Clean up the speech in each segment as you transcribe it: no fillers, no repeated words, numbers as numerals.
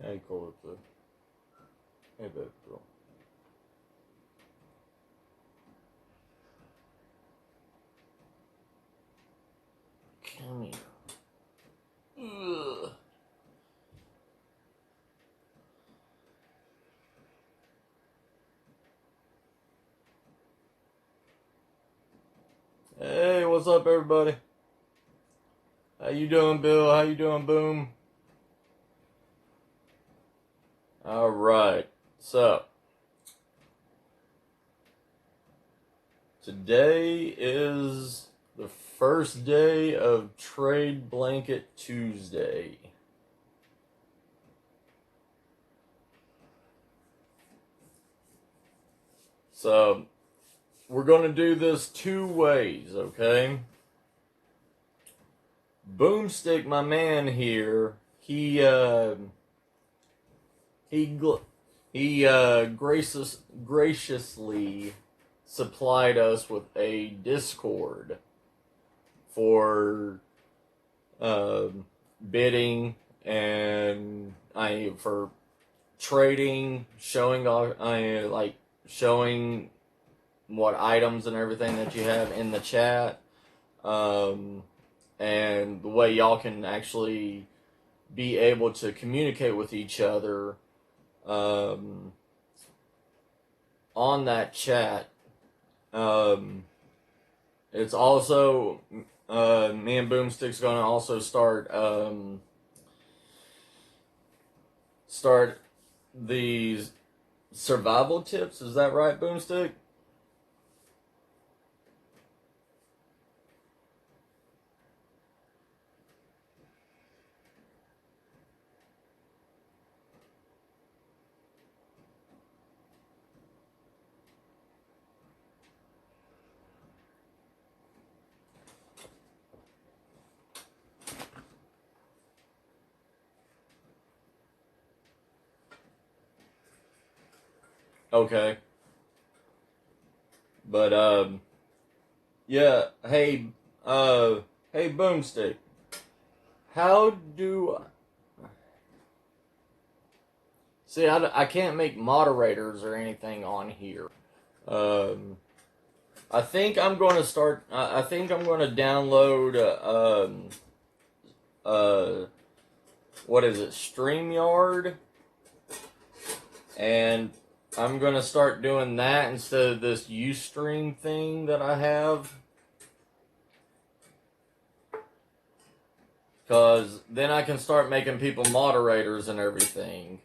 Hey, Calypso. Hey, baby girl. Come here. Ugh. Hey, what's up, everybody? How you doing, Bill? How you doing, Boom? All right. So today is the first day of Trade Blanket Tuesday. So we're going to do this two ways, okay? Boomstick, my man here, he graciously supplied us with a Discord for bidding and for trading, showing what items and everything that you have in the chat, and the way y'all can actually be able to communicate with each other on that chat. It's also me and Boomstick's gonna also start these survival tips. Is that right, Boomstick? Okay. But yeah. Hey, Boomstick. How do see? I can't make moderators or anything on here. I think I'm going to start. I think I'm going to download. What is it? StreamYard, and I'm going to start doing that instead of this Ustream thing that I have. Because then I can start making people moderators and everything.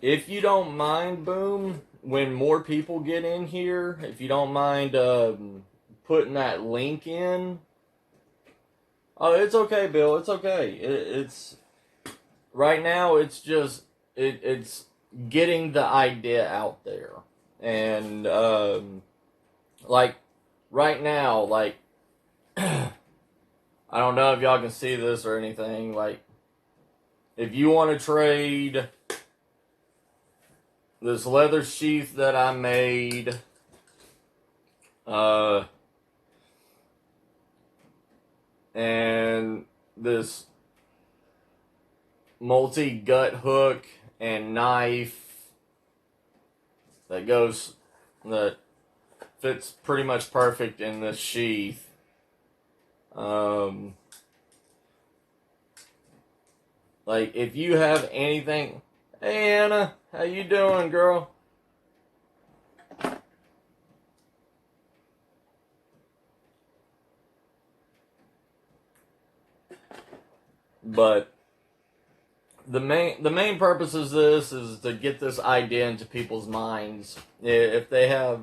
If you don't mind, Boom, when more people get in here, if you don't mind putting that link in. Oh, it's okay, Bill. It's okay. It's right now. It's just it's getting the idea out there, and like right now, like I don't know if y'all can see this or anything. Like, if you want to trade this leather sheath that I made, and this multi-gut hook and knife that fits pretty much perfect in this sheath. Like, if you have anything... Hey, Anna, how you doing, girl? But the main purpose of this is to get this idea into people's minds. If they have,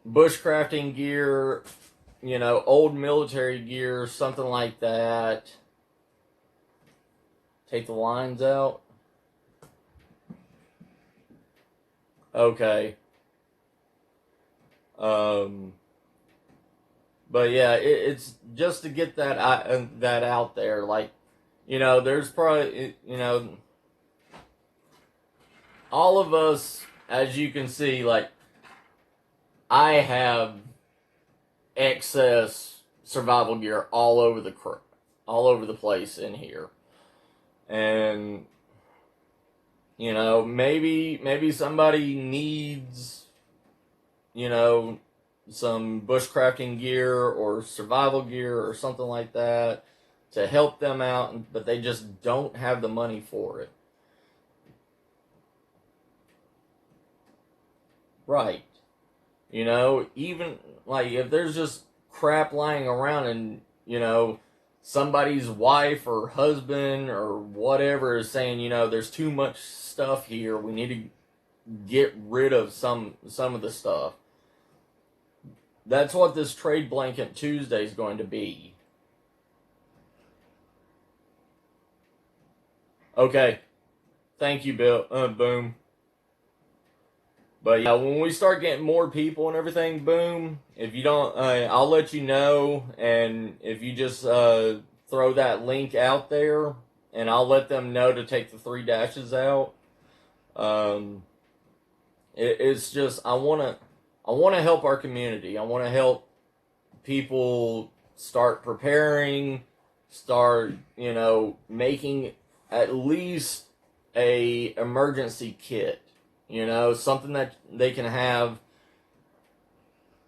bushcrafting gear, old military gear, something like that. Take the lines out. Okay. But yeah, it's just to get that out there. Like, there's probably, all of us, as you can see, like, I have excess survival gear all over the place in here. And maybe somebody needs, some bushcrafting gear or survival gear or something like that to help them out, but they just don't have the money for it. Right. Even like if there's just crap lying around and, somebody's wife or husband or whatever is saying, there's too much stuff here. We need to get rid of some of the stuff. That's what this Trade Blanket Tuesday is going to be. Okay. Thank you, Bill. Boom. But yeah, when we start getting more people and everything, boom. If you don't, I'll let you know. And if you just throw that link out there, and I'll let them know to take the 3 dashes out. It's just I want to help our community. I want to help people start preparing, start making at least a emergency kit. Something that they can have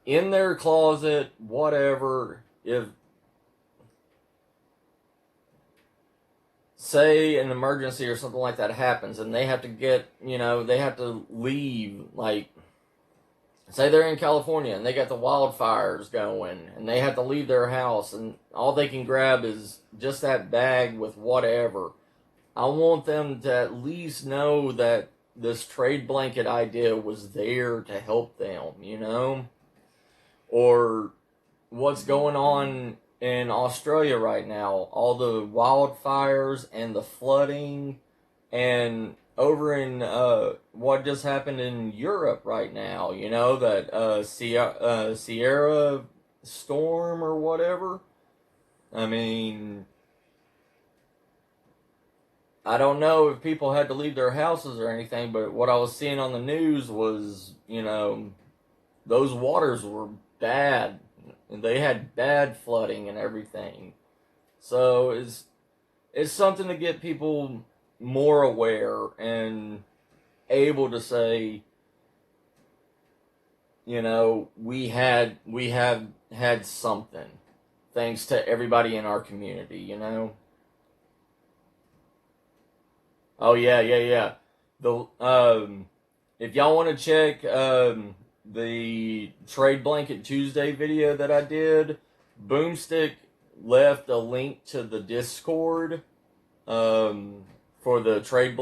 in their closet, whatever. If, say, an emergency or something like that happens and they have to they have to leave, like, say they're in California and they got the wildfires going and they have to leave their house and all they can grab is just that bag with whatever. I want them to at least know that this trade blanket idea was there to help them, Or what's going on in Australia right now, all the wildfires and the flooding, and over in what just happened in Europe right now, that Sierra storm or whatever. I mean, I don't know if people had to leave their houses or anything, but what I was seeing on the news was, those waters were bad. And they had bad flooding and everything. So it's something to get people more aware and able to say, we have had something thanks to everybody in our community, Oh yeah. The if y'all want to check the Trade Blanket Tuesday video that I did, Boomstick left a link to the Discord for the trade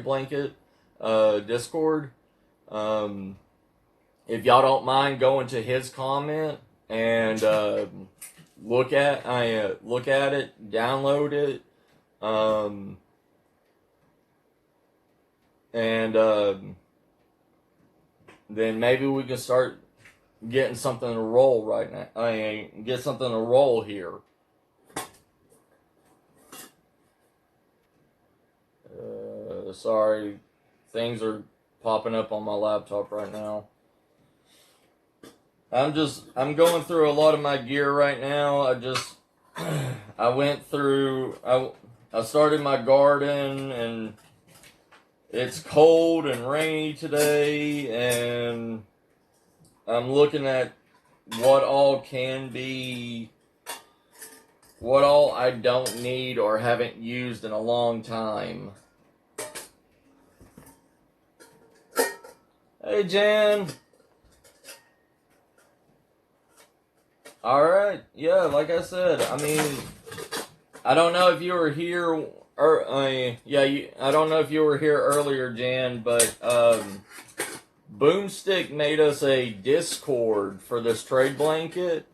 blanket Discord. If y'all don't mind going to his comment and look at it, download it. And then maybe we can start getting something to roll right now. Get something to roll here. Sorry, things are popping up on my laptop right now. I'm going through a lot of my gear right now. I went through, I started my garden and it's cold and rainy today, and I'm looking at what all I don't need or haven't used in a long time. Hey, Jan. Alright, yeah, like I said, I mean, I don't know if you were here. I don't know if you were here earlier, Jan, but Boomstick made us a Discord for this trade blanket.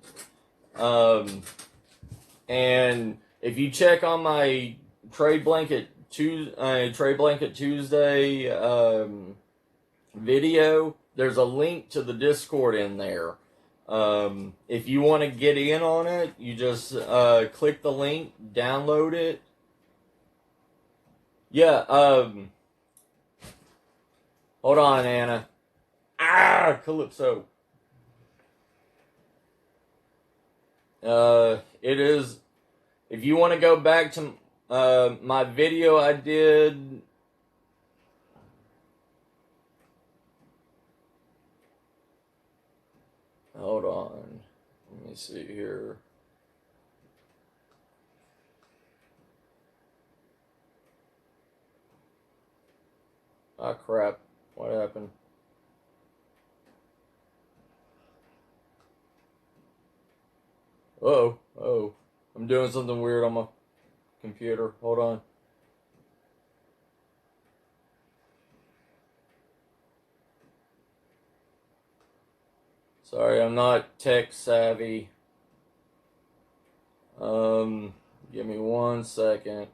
And if you check on my Trade Blanket Tuesday video, there's a link to the Discord in there. If you want to get in on it, you just click the link, download it. Yeah, hold on, Anna. Calypso. It is. If you want to go back to my video I did. Hold on. Let me see here. Ah, crap. What happened? Uh-oh. Oh. I'm doing something weird on my computer. Hold on. Sorry, I'm not tech savvy. Give me 1 second.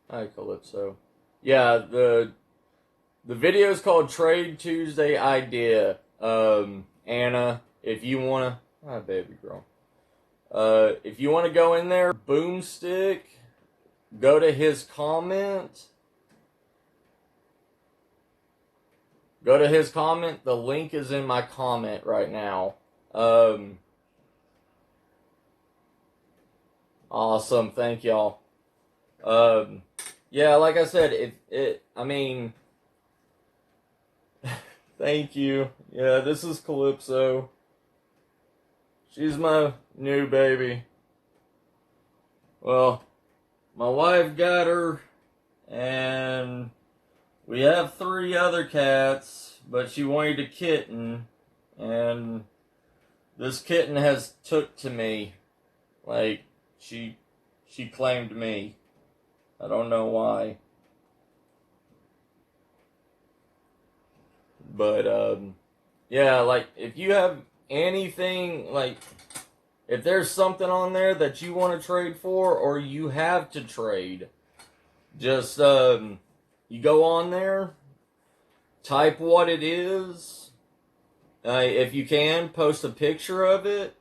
Hi, Calypso. Yeah, the video is called Trade Tuesday Idea. Anna, if you wanna, hi baby girl. If you wanna go in there, Boomstick, go to his comment. Go to his comment. The link is in my comment right now. Awesome, thank y'all. Yeah, like I said, I mean, thank you. Yeah, this is Calypso. She's my new baby. Well, my wife got her, and we have 3 other cats, but she wanted a kitten, and this kitten has took to me. Like, she claimed me. I don't know why. But, yeah, like, if you have anything, like, if there's something on there that you want to trade for, or you have to trade, just, you go on there, type what it is, if you can, post a picture of it,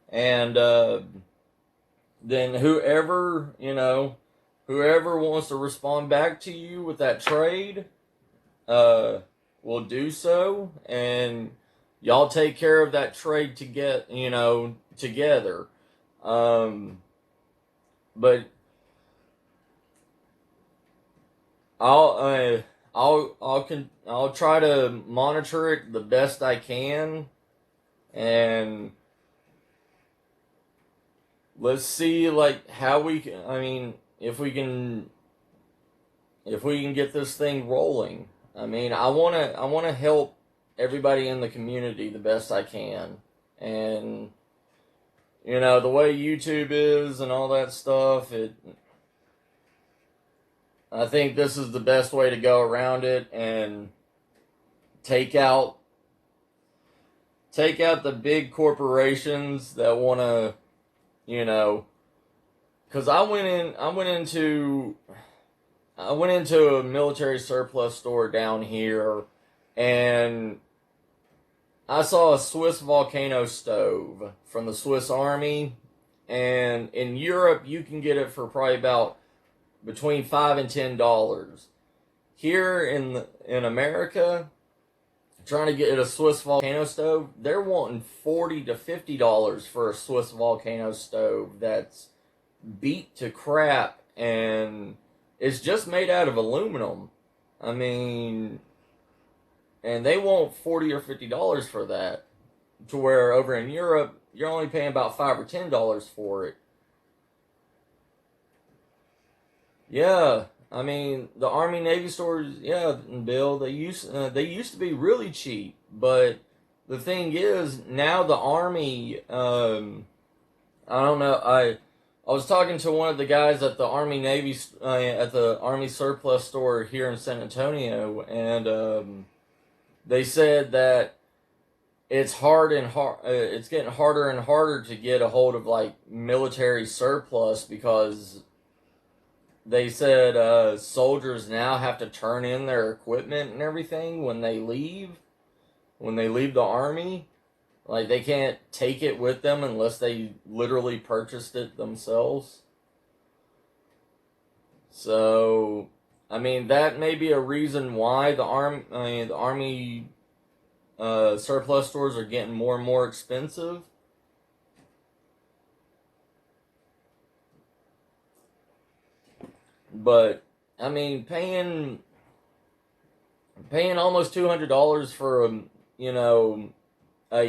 and, then whoever wants to respond back to you with that trade, will do so, and y'all take care of that trade to get, together. But I'll try to monitor it the best I can, and let's see, like, how we can. I mean, if we can get this thing rolling. I mean, I wanna help everybody in the community the best I can, and the way YouTube is and all that stuff. I think this is the best way to go around it and take out the big corporations that want to, because I went into a military surplus store down here, and I saw a Swiss volcano stove from the Swiss Army, and in Europe you can get it for probably about between $5 and $10. Here in America, trying to get a Swiss volcano stove, they're wanting $40 to $50 for a Swiss volcano stove that's beat to crap, and it's just made out of aluminum. I mean, and they want $40 or $50 for that, to where over in Europe you're only paying about $5 or $10 for it. Yeah, I mean, the Army Navy stores, yeah, Bill, they used to be really cheap, but the thing is, now the Army, I don't know, I was talking to one of the guys at the at the Army surplus store here in San Antonio, and they said that it's it's getting harder and harder to get a hold of like military surplus, because they said soldiers now have to turn in their equipment and everything when they leave the Army. Like, they can't take it with them unless they literally purchased it themselves. So, I mean, that may be a reason why the Army surplus stores are getting more and more expensive. But, I mean, paying almost $200 for a, a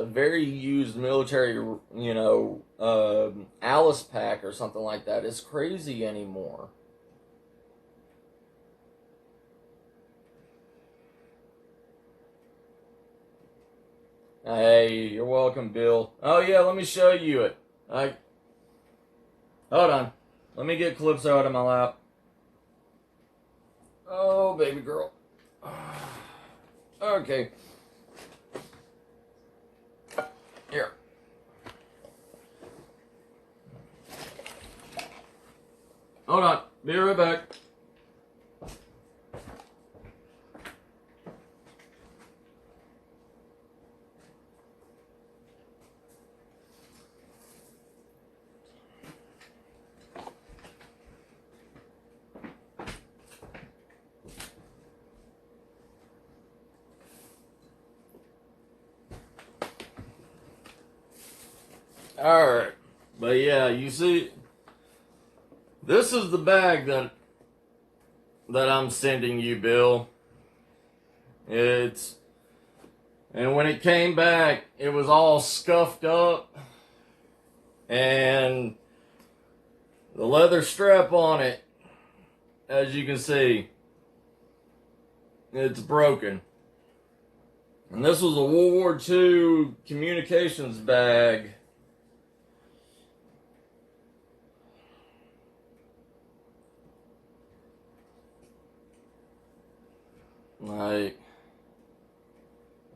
very used military, Alice pack or something like that is crazy anymore. Hey, you're welcome, Bill. Oh yeah, let me show you it. Hold on. Let me get Calypso out of my lap. Oh, baby girl. Okay. Here. Hold on. Be right back. Alright. But yeah, you see, this is the bag that I'm sending you, Bill. And when it came back, it was all scuffed up, and the leather strap on it, as you can see, it's broken. And this was a World War II communications bag. Like,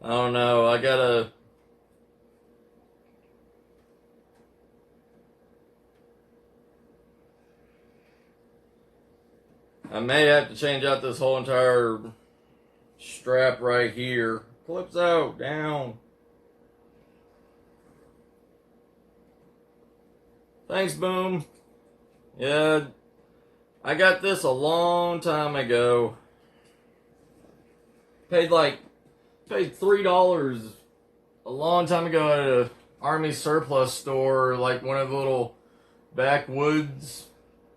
I don't know, I may have to change out this whole entire strap right here. Clips out, down. Thanks, Boom. Yeah, I got this a long time ago. Paid $3 a long time ago at a Army surplus store, like one of the little backwoods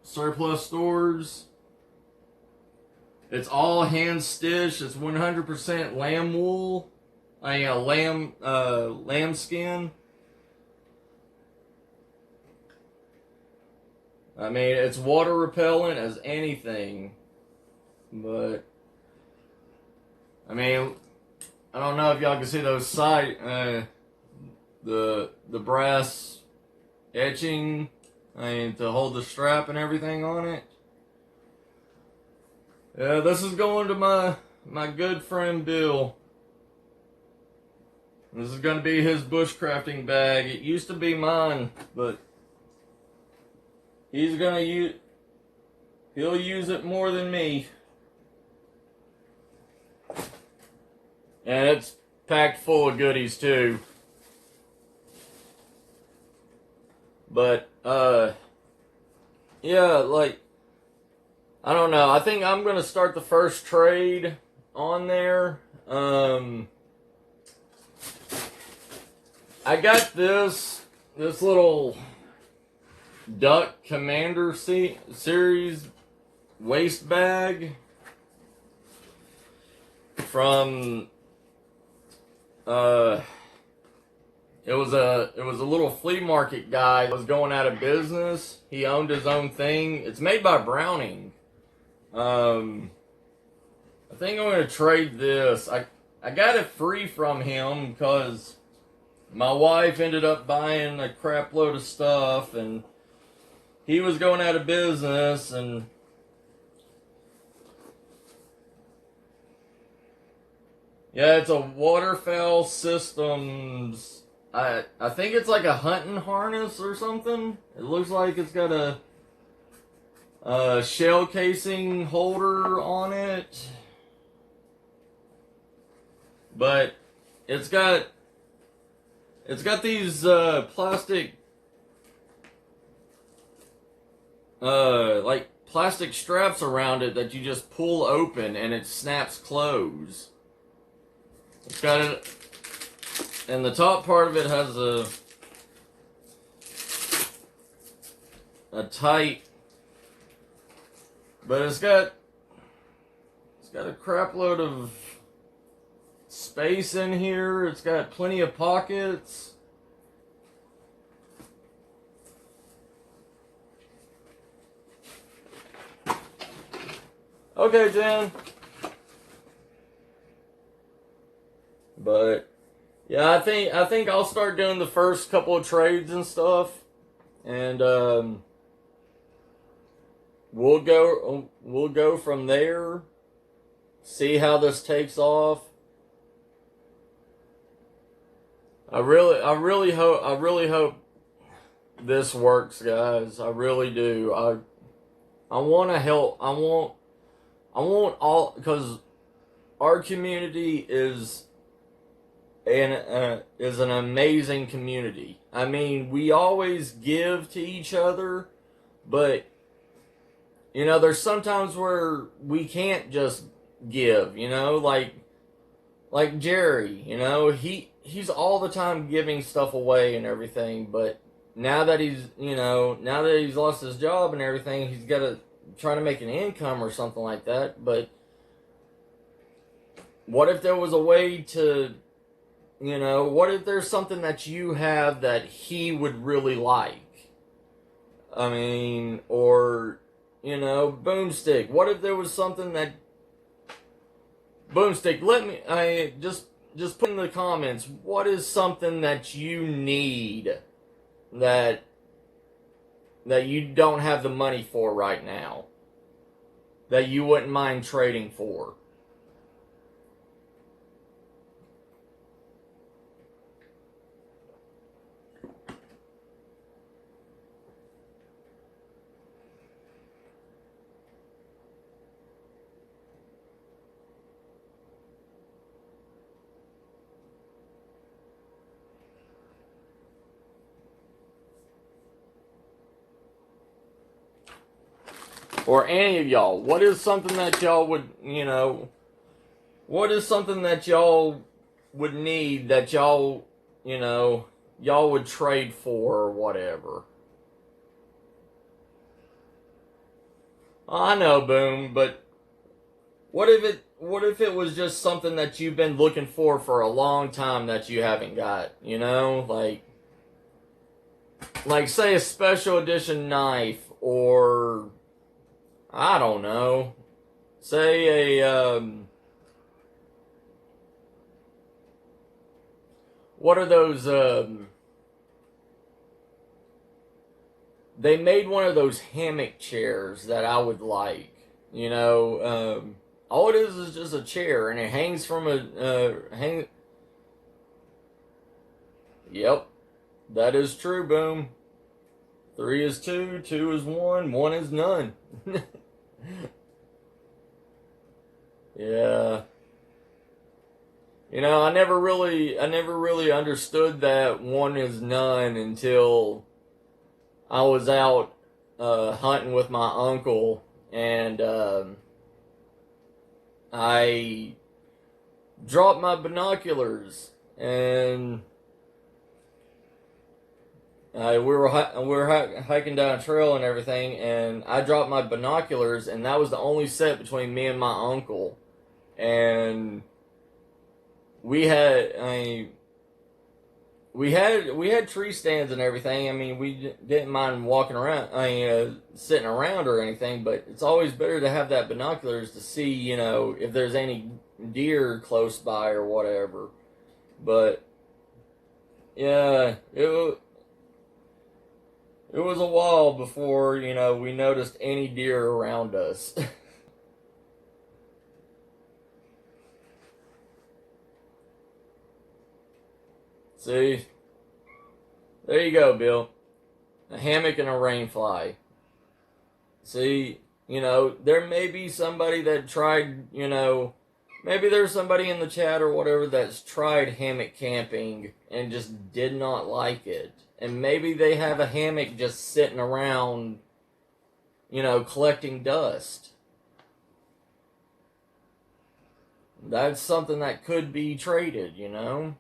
surplus stores. It's all hand stitched. It's 100% lamb wool. Lamb skin. I mean, it's water repellent as anything, but I mean, I don't know if y'all can see those the brass etching, to hold the strap and everything on it. Yeah, this is going to my good friend Bill. This is going to be his bushcrafting bag. It used to be mine, but he'll use it more than me. And it's packed full of goodies too. But yeah, like, I don't know. I think I'm gonna start the first trade on there. I got this little Duck Commander series waist bag from it was a little flea market guy that was going out of business. He owned his own thing. It's made by Browning. I think I'm gonna trade this. I got it free from him because my wife ended up buying a crap load of stuff, and he was going out of business, and yeah, it's a Waterfowl Systems. I think it's like a hunting harness or something. It looks like it's got a shell casing holder on it, but it's got It's got these plastic, like plastic straps around it that you just pull open and it snaps closed. It's got it, and the top part of it has a tight, but it's got a crap load of space in here. It's got plenty of pockets. Okay, Jen. But yeah, I think I'll start doing the first couple of trades and stuff, and we'll go from there. See how this takes off. I really hope this works, guys. I really do. I want to help. I want all, because our community is an amazing community. I mean, we always give to each other, but you know, there's sometimes where we can't just give. You know, like Jerry. You know, he's all the time giving stuff away and everything, but now that he's lost his job and everything, he's got to try to make an income or something like that. But what if there was a way to, you know, what if there's something that you have that he would really like? I mean, or, you know, Boomstick. What if there was something that Boomstick, just put in the comments, what is something that you need that you don't have the money for right now, that you wouldn't mind trading for? Or any of y'all, what is something that y'all would, you know, what is something that y'all would need that y'all, you know, y'all would trade for or whatever? I know, Boom, but what if it was just something that you've been looking for a long time that you haven't got, you know? Like say a special edition knife, or I don't know. Say what are those they made one of those hammock chairs that I would like. You know, all it is just a chair, and it hangs from a. Yep, that is true. Boom. 3 is 2, 2 is 1, 1 is none. Yeah. You know, I never really understood that 1 is none until I was out hunting with my uncle, and I dropped my binoculars, and we were hiking down a trail and everything, and I dropped my binoculars, and that was the only set between me and my uncle, and we had we had tree stands and everything. I mean, we didn't mind walking around, sitting around or anything, but it's always better to have that binoculars to see, you know, if there's any deer close by or whatever. But yeah, it was a while before, you know, we noticed any deer around us. See? There you go, Bill. A hammock and a rainfly. See, you know, there may be somebody that tried, you know, maybe there's somebody in the chat or whatever that's tried hammock camping and just did not like it. And maybe they have a hammock just sitting around, you know, collecting dust. That's something that could be traded, you know?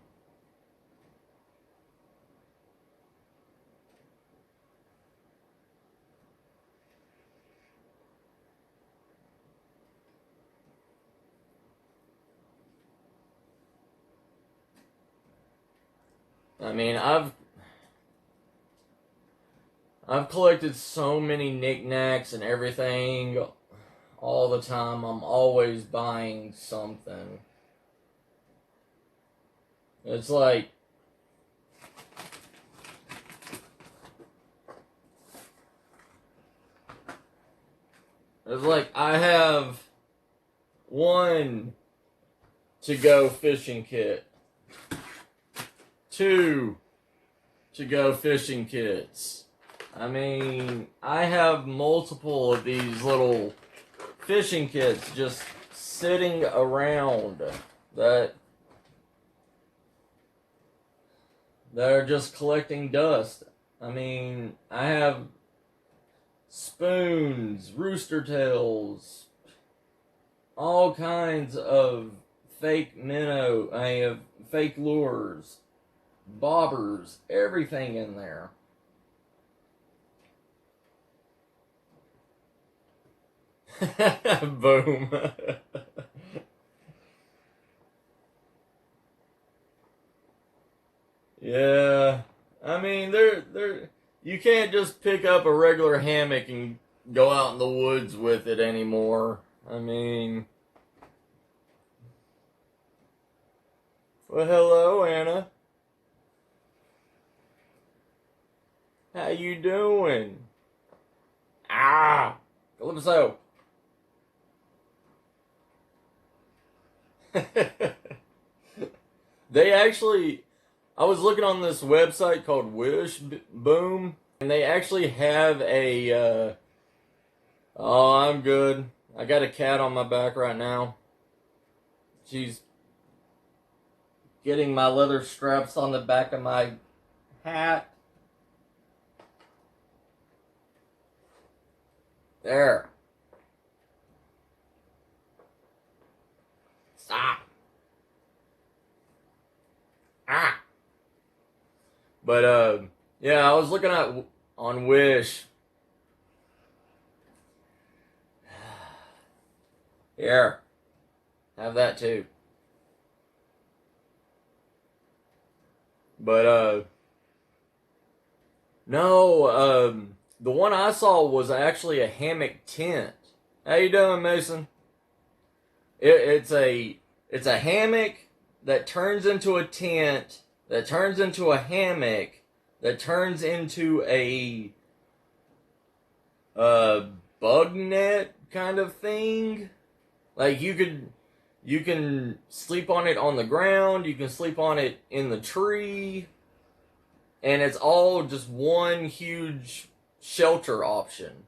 I mean, I've collected so many knickknacks and everything all the time. I'm always buying something. It's like I have one to-go fishing kit, 2 to-go fishing kits. I mean, I have multiple of these little fishing kits just sitting around that are just collecting dust. I mean, I have spoons, rooster tails, all kinds of fake minnow, I have fake lures, bobbers, everything in there. Boom. Yeah. I mean, you can't just pick up a regular hammock and go out in the woods with it anymore. I mean, well, hello, Anna. How you doing? Ah, Calypso. They actually, I was looking on this website called Wishbone, and they actually have a, oh, I'm good. I got a cat on my back right now. She's getting my leather straps on the back of my hat. There. Stop. Ah. But yeah, I was looking at on Wish. Here, have that too. But no, the one I saw was actually a hammock tent. How you doing, Mason? It's a hammock that turns into a tent, that turns into a hammock, that turns into a bug net kind of thing. Like you can sleep on it on the ground, you can sleep on it in the tree, and it's all just one huge shelter option.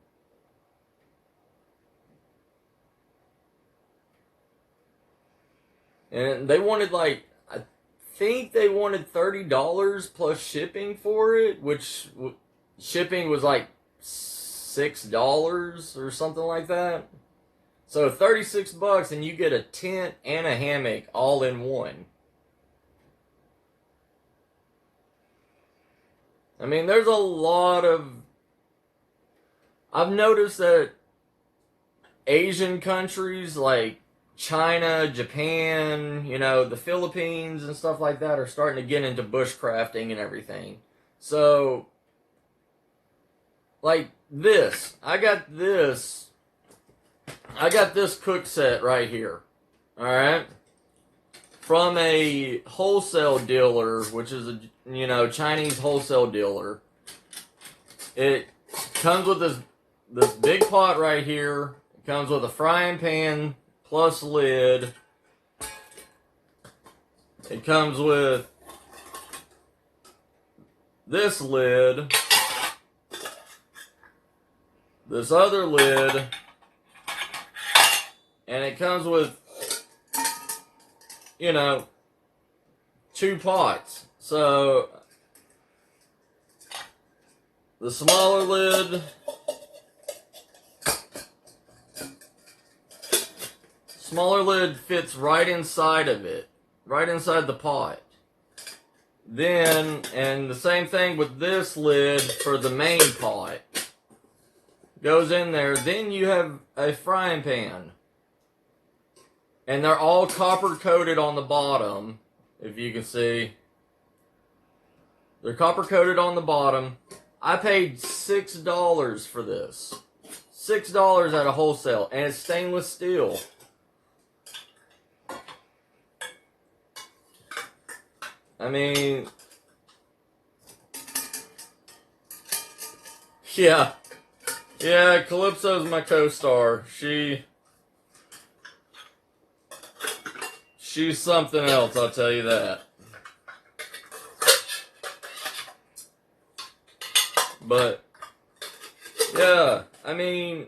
And they wanted I think they wanted $30 plus shipping for it, which shipping was like $6 or something like that. So $36 and you get a tent and a hammock all in one. I mean, there's a lot of... I've noticed that Asian countries like China, Japan, you know, the Philippines and stuff like that are starting to get into bushcrafting and everything. So, like this. I got this cook set right here. Alright? From a wholesale dealer, which is a, you know, Chinese wholesale dealer. It comes with this big pot right here. It comes with a frying pan plus lid. It comes with this lid, this other lid, and it comes with you know, 2 pots. So the smaller lid fits right inside of it, right inside the pot. Then, and the same thing with this lid for the main pot. Goes in there. Then you have a frying pan. And they're all copper coated on the bottom, if you can see. They're copper coated on the bottom. I paid $6 for this. $6 at a wholesale. And it's stainless steel. I mean, yeah. Yeah, Calypso's my co-star. She's something else, I'll tell you that. But, yeah, I mean,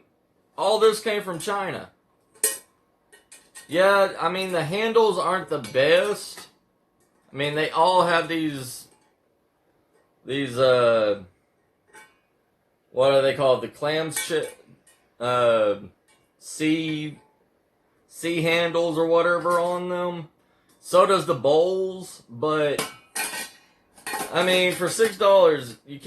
all this came from China. Yeah, I mean, the handles aren't the best. I mean, they all have these, what are they called? The clams, C handles or whatever on them. So does the bowls, but I mean, for $6, you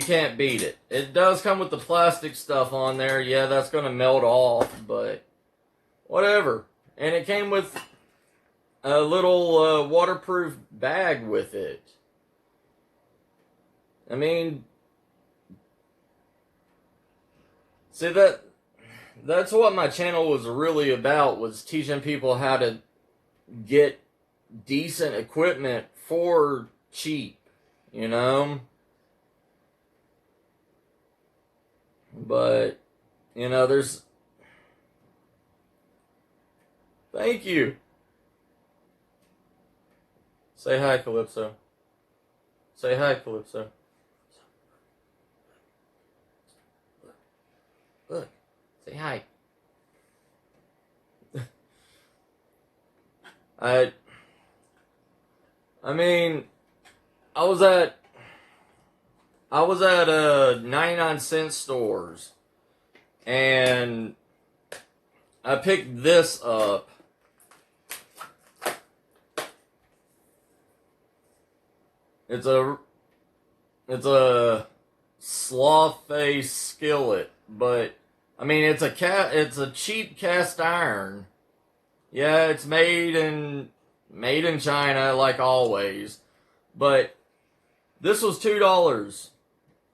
can't beat it. It does come with the plastic stuff on there. Yeah, that's gonna melt off, but whatever. And it came with a little waterproof bag with it. I mean, see, that's what my channel was really about, was teaching people how to get decent equipment for cheap, you know? But, you know, there's... Thank you. Say hi, Calypso. Say hi, Calypso. Look. Say hi. I mean, I was at 99-cent stores, and I picked this up. It's a sloth face skillet, but I mean, it's a cheap cast iron. Yeah, it's made in China, like always. But this was $2.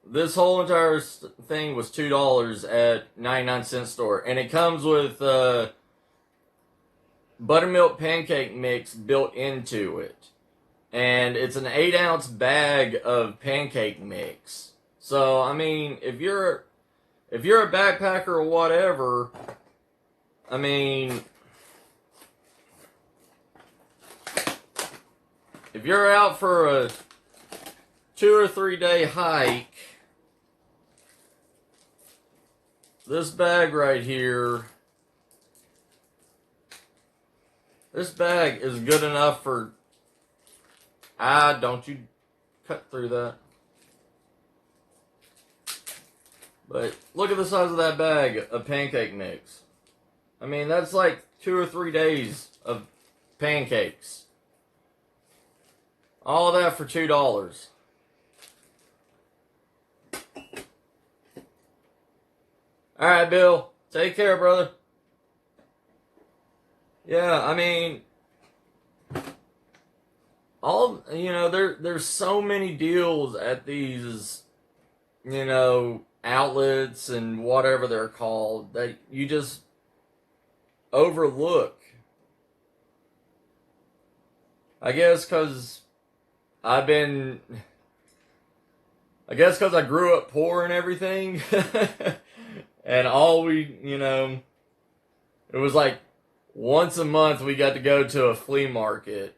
This whole entire thing was $2 at 99-cent store, and it comes with buttermilk pancake mix built into it, and it's an 8-ounce bag of pancake mix. So I mean, if you're a backpacker or whatever, I mean, if you're out for a 2 or 3 day hike, this bag right here, this bag is good enough for, don't you cut through that. But look at the size of that bag of pancake mix. I mean, that's like 2 or 3 days of pancakes. All of that for $2. Alright, Bill. Take care, brother. Yeah, I mean, there's so many deals at these, outlets and whatever they're called that you just overlook. I guess because I grew up poor and everything. And it was like once a month we got to go to a flea market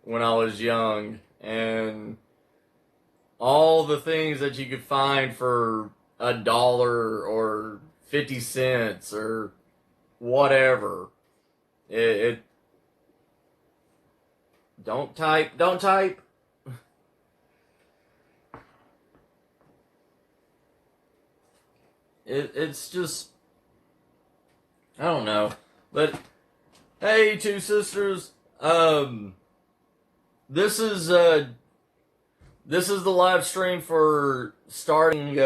when I was young, and all the things that you could find for $1 or 50 cents or whatever. Don't type. Don't type. It's just, I don't know. But hey, two sisters. This is the live stream for starting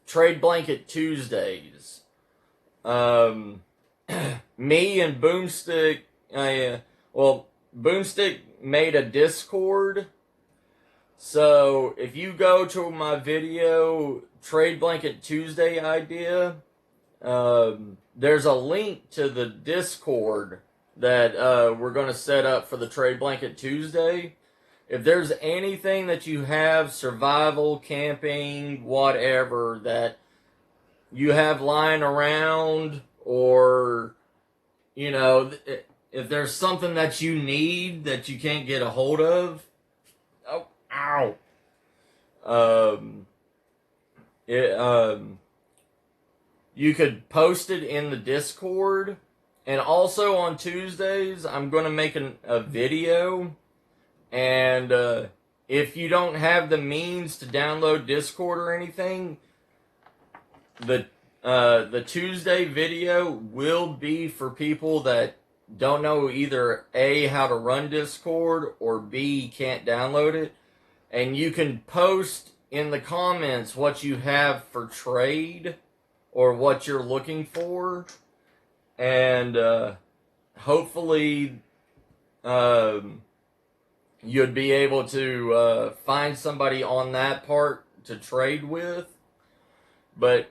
Trade Blanket Tuesdays. Me and Boomstick. Boomstick made a Discord. So if you go to my video Trade Blanket Tuesday idea, there's a link to the Discord that we're going to set up for the Trade Blanket Tuesday. If there's anything that you have, survival, camping, whatever, that you have lying around, or, you know, if there's something that you need that you can't get a hold of, oh, ow. You could post it in the Discord. And also on Tuesdays, I'm going to make a video. And if you don't have the means to download Discord or anything, the Tuesday video will be for people that don't know either A, how to run Discord, or B, can't download it. And you can post in the comments what you have for trade or what you're looking for. And hopefully you'd be able to find somebody on that part to trade with. But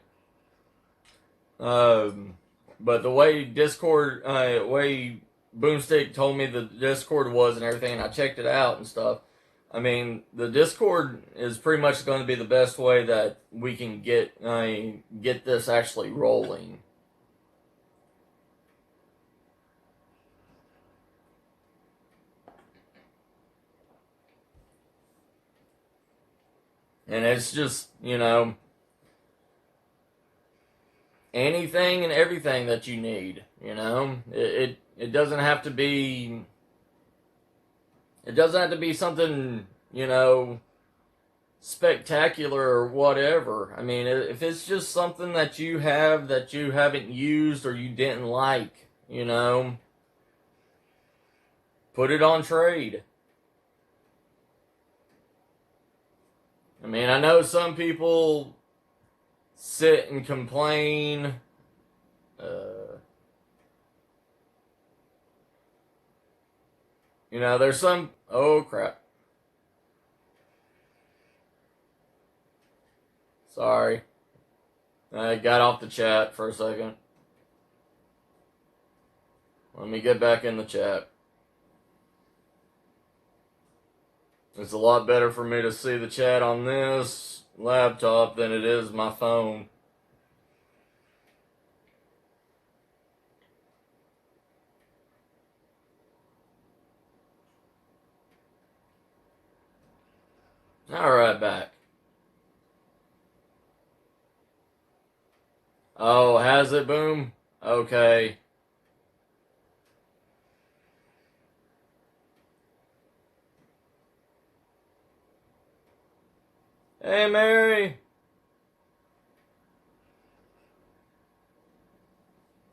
the way Discord, way Boomstick told me the Discord was and everything, and I checked it out and stuff. I mean, the Discord is pretty much going to be the best way that we can get this actually rolling. And it's just, you know, anything and everything that you need, you know. It doesn't have to be, it doesn't have to be something, you know, spectacular or whatever. I mean, if it's just something that you have that you haven't used or you didn't like, you know, put it on trade. I mean, I know some people sit and complain. You know, there's some. Oh, crap. Sorry. I got off the chat for a second. Let me get back in the chat. It's a lot better for me to see the chat on this laptop than it is my phone. Alright, back. Oh, has it, Boom? Okay. Hey, Mary.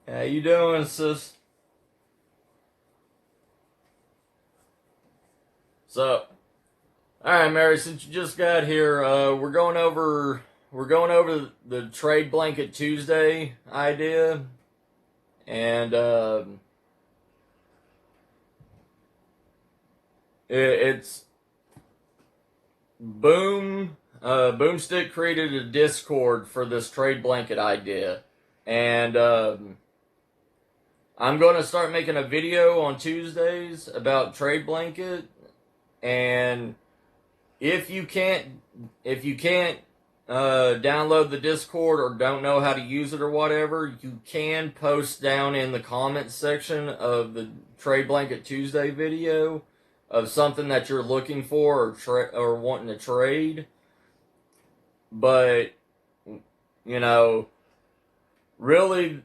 How you doing, sis? So, alright, Mary, since you just got here, we're going over the Trade Blanket Tuesday idea. And it's Boomstick created a Discord for this Trade Blanket idea. And I'm going to start making a video on Tuesdays about Trade Blanket. And if you can't download the Discord or don't know how to use it or whatever, you can post down in the comments section of the Trade Blanket Tuesday video of something that you're looking for or wanting to trade. But, you know, really,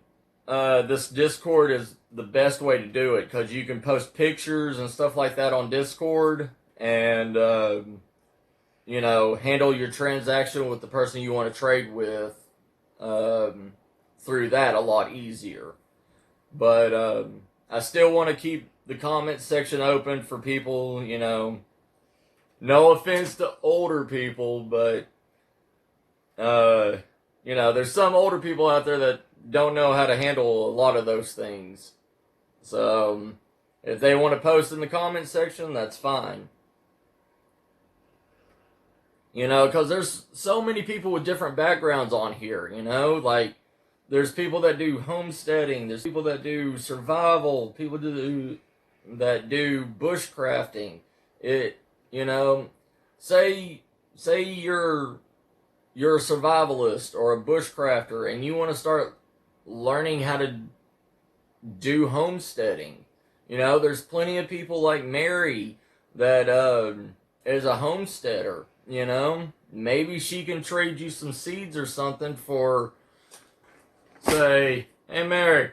this Discord is the best way to do it, because you can post pictures and stuff like that on Discord, and handle your transaction with the person you want to trade with through that a lot easier. But I still want to keep the comment section open for people, no offense to older people, but there's some older people out there that don't know how to handle a lot of those things. So if they want to post in the comment section, that's fine. Because there's so many people with different backgrounds on here, like there's people that do homesteading, there's people that do survival, people that do bushcrafting. Say you're a survivalist or a bushcrafter and you want to start learning how to do homesteading. There's plenty of people like Mary that is a homesteader. Maybe she can trade you some seeds or something for, say, hey Mary,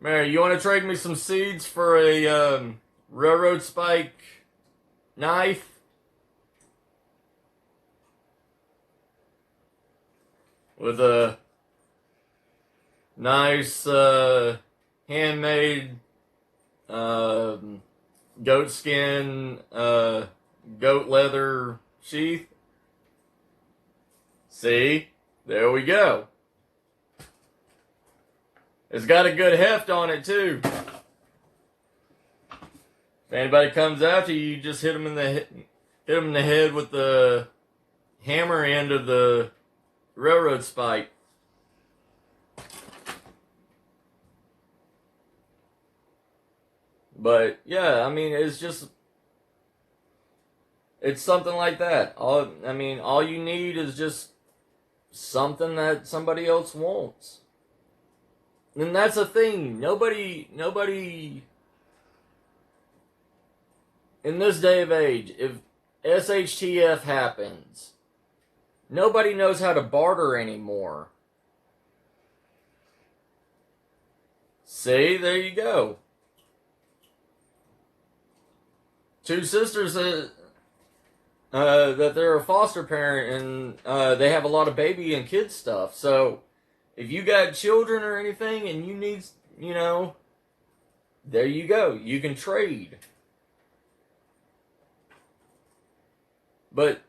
you want to trade me some seeds for a railroad spike knife? With a nice handmade goat skin, goat leather sheath. See? There we go. It's got a good heft on it too. If anybody comes after you, just hit them in the head with the hammer end of the railroad spike. But yeah, it's something like that. All you need is just something that somebody else wants. And that's the thing. Nobody in this day of age, if SHTF happens, nobody knows how to barter anymore. See, there you go. Two sisters that they're a foster parent and they have a lot of baby and kid stuff. So if you got children or anything and you need, there you go. You can trade. But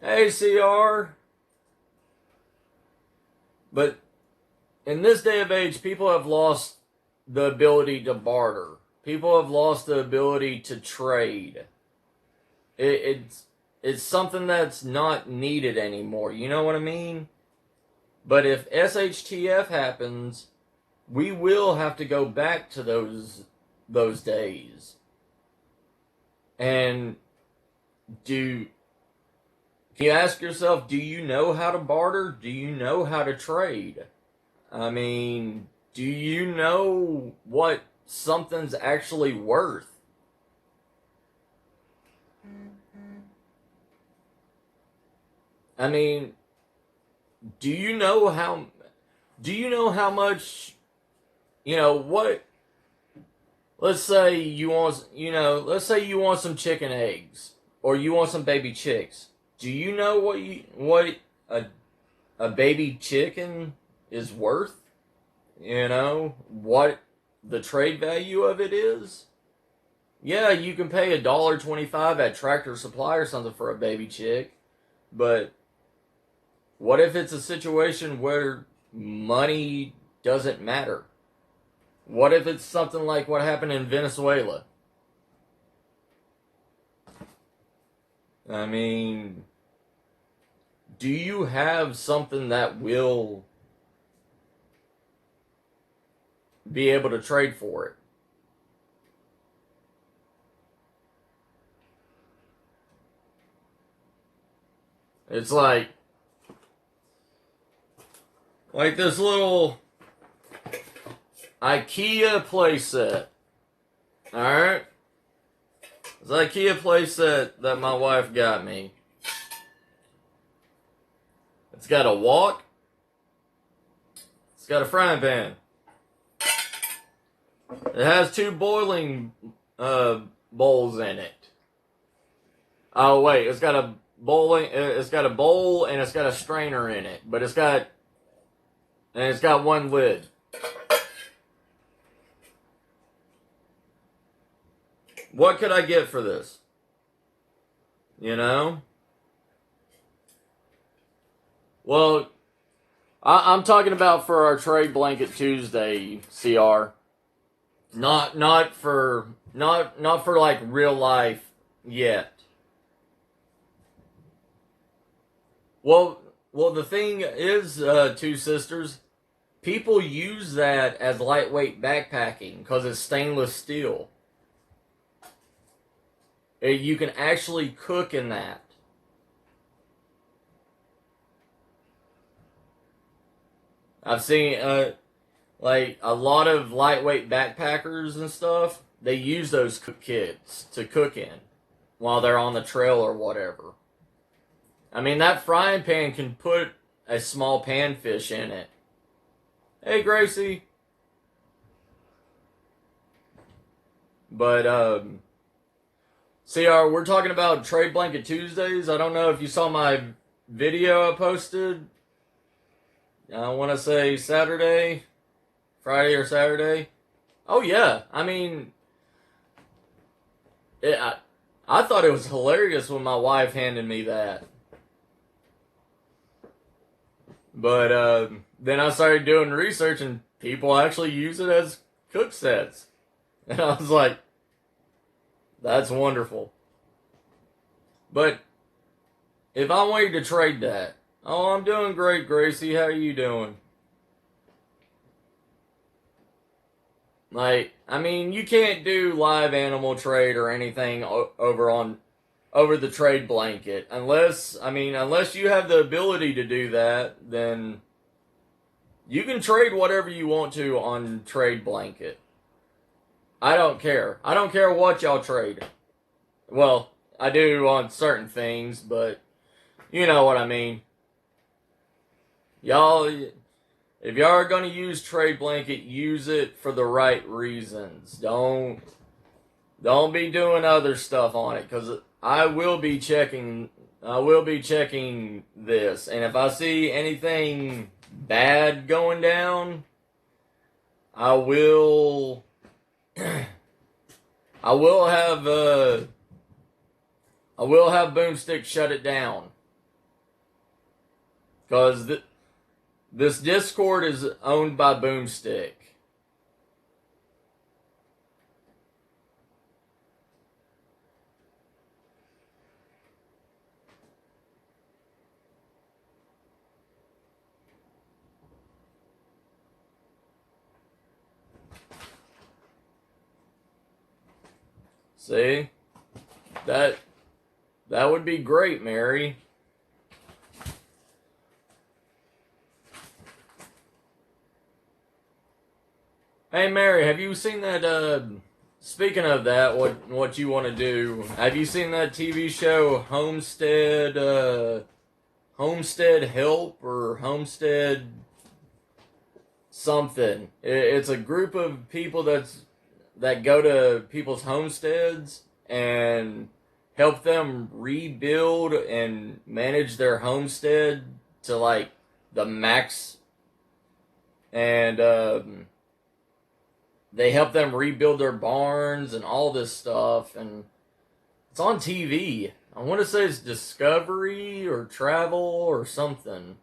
hey, CR. But in this day of age, people have lost the ability to barter. People have lost the ability to trade. It's something that's not needed anymore. You know what I mean? But if SHTF happens, we will have to go back to those days. And can you ask yourself, do you know how to barter? Do you know how to trade? Do you know what something's actually worth? Do you know how much, what, let's say you want some chicken eggs or you want some baby chicks. Do you know what a baby chicken is worth? What the trade value of it is? Yeah, you can pay $1.25 at Tractor Supply or something for a baby chick, but what if it's a situation where money doesn't matter? What if it's something like what happened in Venezuela? Do you have something that will be able to trade for it? It's like this little IKEA playset. Alright? It's an IKEA playset that my wife got me. It's got a walk. got a frying pan. It has 2 boiling bowls in it. Oh wait, it's got a bowl and it's got a strainer in it, but it's got 1 lid. What could I get for this? You know? Well, I'm talking about for our Trade Blanket Tuesday, CR. Not for like real life yet. Well, the thing is, Two Sisters, people use that as lightweight backpacking because it's stainless steel. You can actually cook in that. I've seen, like, a lot of lightweight backpackers and stuff, they use those kits to cook in while they're on the trail or whatever. I mean, that frying pan can put a small panfish in it. Hey, Gracie. But, CR, we're talking about Trade Blanket Tuesdays. I don't know if you saw my video I posted. I want to say Friday or Saturday. Oh, yeah. I mean, I thought it was hilarious when my wife handed me that. But then I started doing research and people actually use it as cook sets. And I was like, that's wonderful. But if I wanted to trade that, oh, I'm doing great, Gracie. How are you doing? Like, I mean, you can't do live animal trade or anything over the trade blanket unless you have the ability to do that. Then you can trade whatever you want to on trade blanket. I don't care. I don't care what y'all trade. Well, I do on certain things, but you know what I mean. Y'all, if y'all are gonna use trade blanket, use it for the right reasons. Don't be doing other stuff on it, because I will be checking this, and if I see anything bad going down, I will have Boomstick shut it down, because this Discord is owned by Boomstick. See? That would be great, Mary. Hey, Mary, have you seen that, speaking of that, what you want to do, have you seen that TV show, Homestead Help, or Homestead something? It's a group of people that go to people's homesteads and help them rebuild and manage their homestead to, like, the max, and they help them rebuild their barns and all this stuff, and it's on TV. I want to say it's Discovery or Travel or something.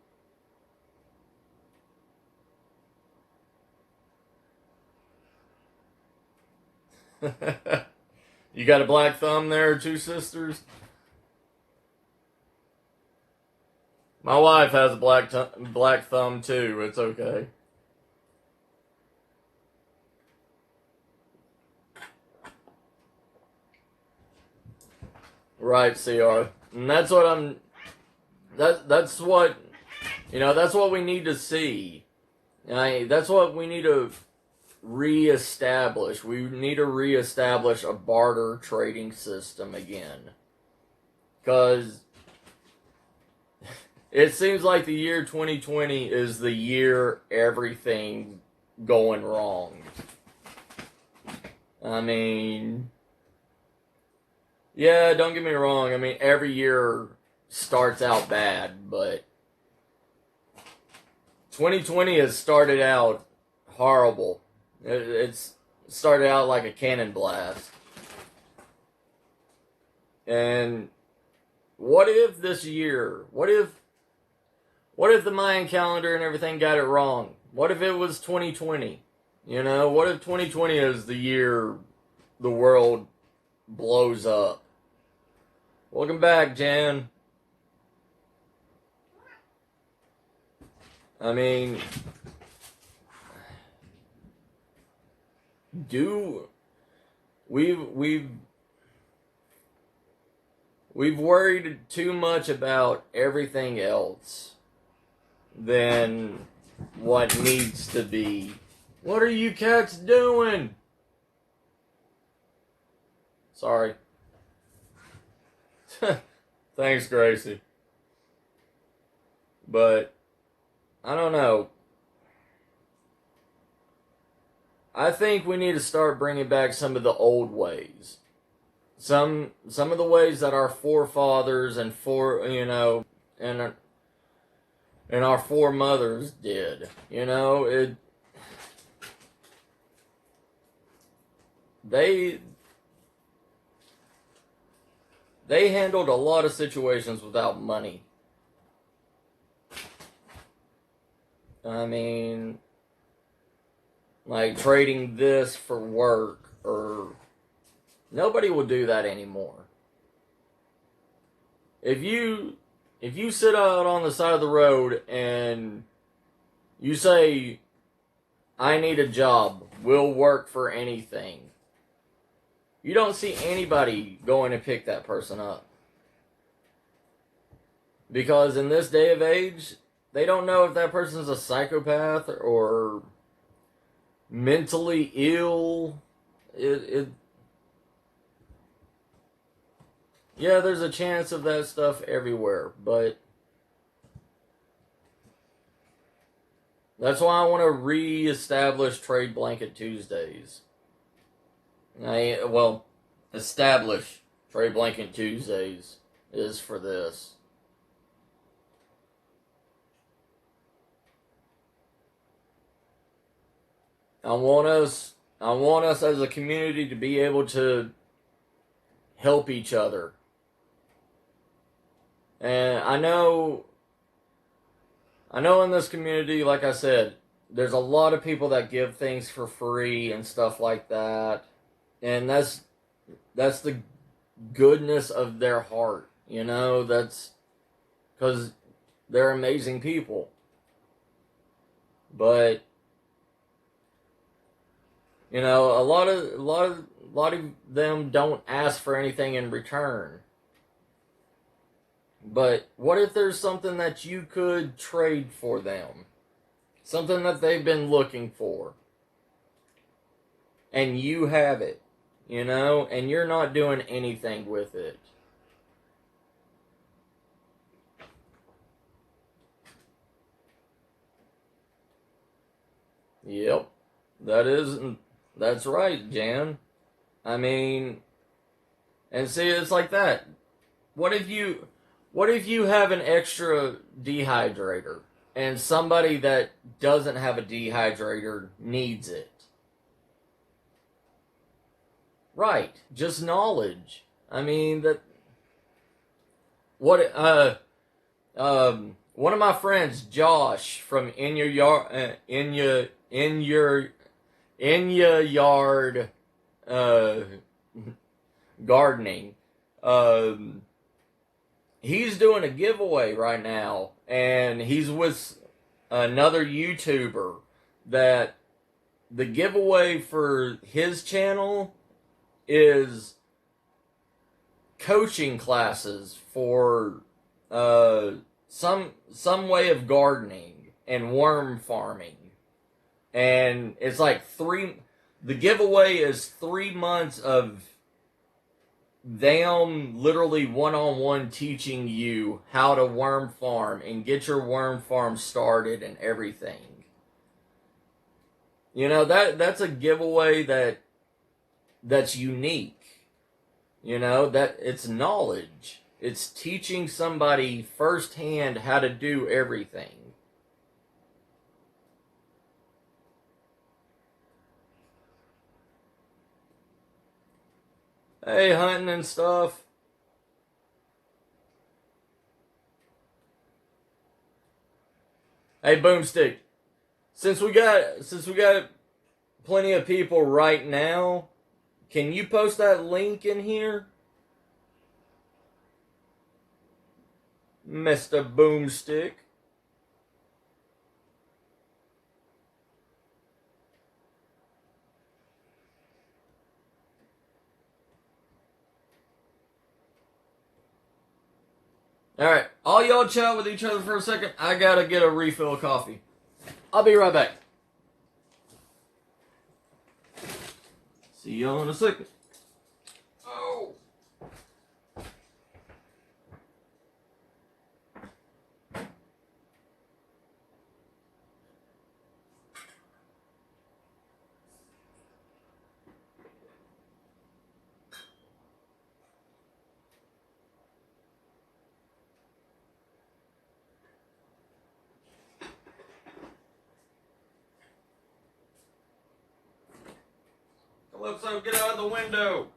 You got a black thumb there, Two Sisters? My wife has a black thumb too. It's okay. Right, CR. And that's what that's what that's what we need to see. That's what we need to reestablish. We need to reestablish a barter trading system again. Because It seems like the year 2020 is the year everything going wrong. I mean, yeah, don't get me wrong. I mean, every year starts out bad, but 2020 has started out horrible. It's started out like a cannon blast. And what if this year, what if the Mayan calendar and everything got it wrong? What if it was 2020? You know, what if 2020 is the year the world blows up? Welcome back, Jan. I mean, we've worried too much about everything else than what needs to be. What are you cats doing? Sorry. Thanks, Gracie. But I don't know. I think we need to start bringing back some of the old ways. Some of the ways that our forefathers and and our foremothers did. You know, they handled a lot of situations without money. I mean, like trading this for work, or nobody will do that anymore. If you sit out on the side of the road and you say, I need a job, we'll work for anything, you don't see anybody going to pick that person up. Because in this day of age, they don't know if that person's a psychopath or mentally ill. Yeah, there's a chance of that stuff everywhere, but that's why I want to re-establish Trade Blanket Tuesdays. Establish Trade Blanket Tuesdays is for this. I want us as a community to be able to help each other. And I know in this community, like I said, there's a lot of people that give things for free and stuff like that. And that's the goodness of their heart, you know, that's because they're amazing people. But you know, a lot of them don't ask for anything in return. But what if there's something that you could trade for them? Something that they've been looking for. And you have it, you know, and you're not doing anything with it. Yep. That's right, Jan. I mean, and see, it's like that. What if you have an extra dehydrator and somebody that doesn't have a dehydrator needs it? Right, just knowledge. I mean that. One of my friends, Josh from In Your Yard, In Your Yard, gardening. He's doing a giveaway right now, and he's with another YouTuber. That the giveaway for his channel is coaching classes for some way of gardening and worm farming. And it's like the giveaway is 3 months of them literally one-on-one teaching you how to worm farm and get your worm farm started and everything. You know, that's a giveaway that's unique. You know, that it's knowledge. It's teaching somebody firsthand how to do everything. Hey, hunting and stuff. Hey, Boomstick. Since we got plenty of people right now, can you post that link in here, Mr. Boomstick? Alright, all y'all chat with each other for a second. I gotta get a refill of coffee. I'll be right back. See y'all in a second. Oh. Calypso, get out of the window.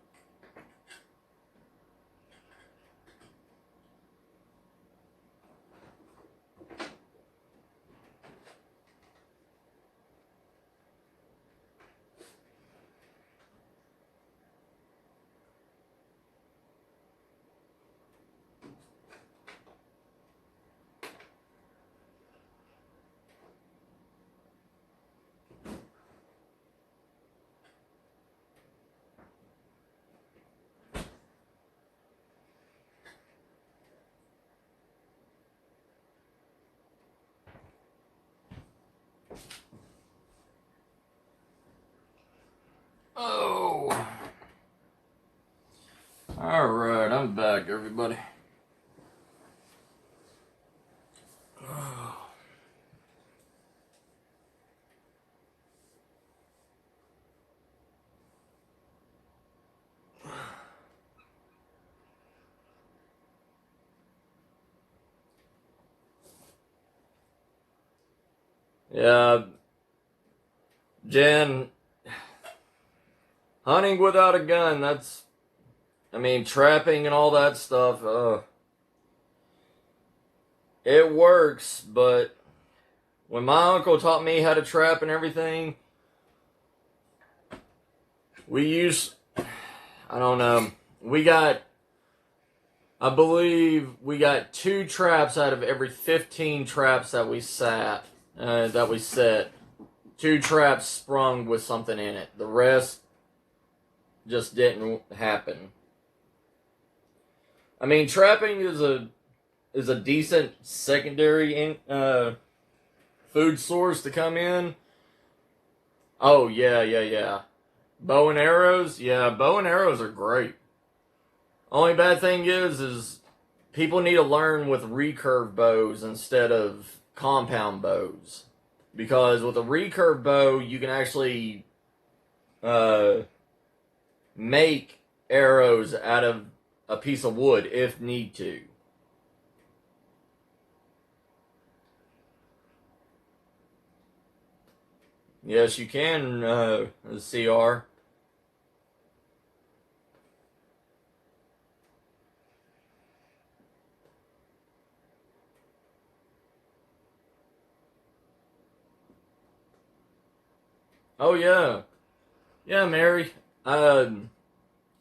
Oh. Alright, I'm back, everybody. Yeah, Jen, hunting without a gun, trapping and all that stuff, it works, but when my uncle taught me how to trap and everything, I don't know, I believe we got 2 traps out of every 15 traps that we set. 2 traps sprung with something in it. The rest just didn't happen. I mean, trapping is a decent secondary food source to come in. Oh yeah. Bow and arrows, bow and arrows are great. Only bad thing is people need to learn with recurve bows instead of compound bows. Because with a recurve bow, you can actually make arrows out of a piece of wood if need to. Yes, you can, CR. Oh yeah. Yeah, Mary.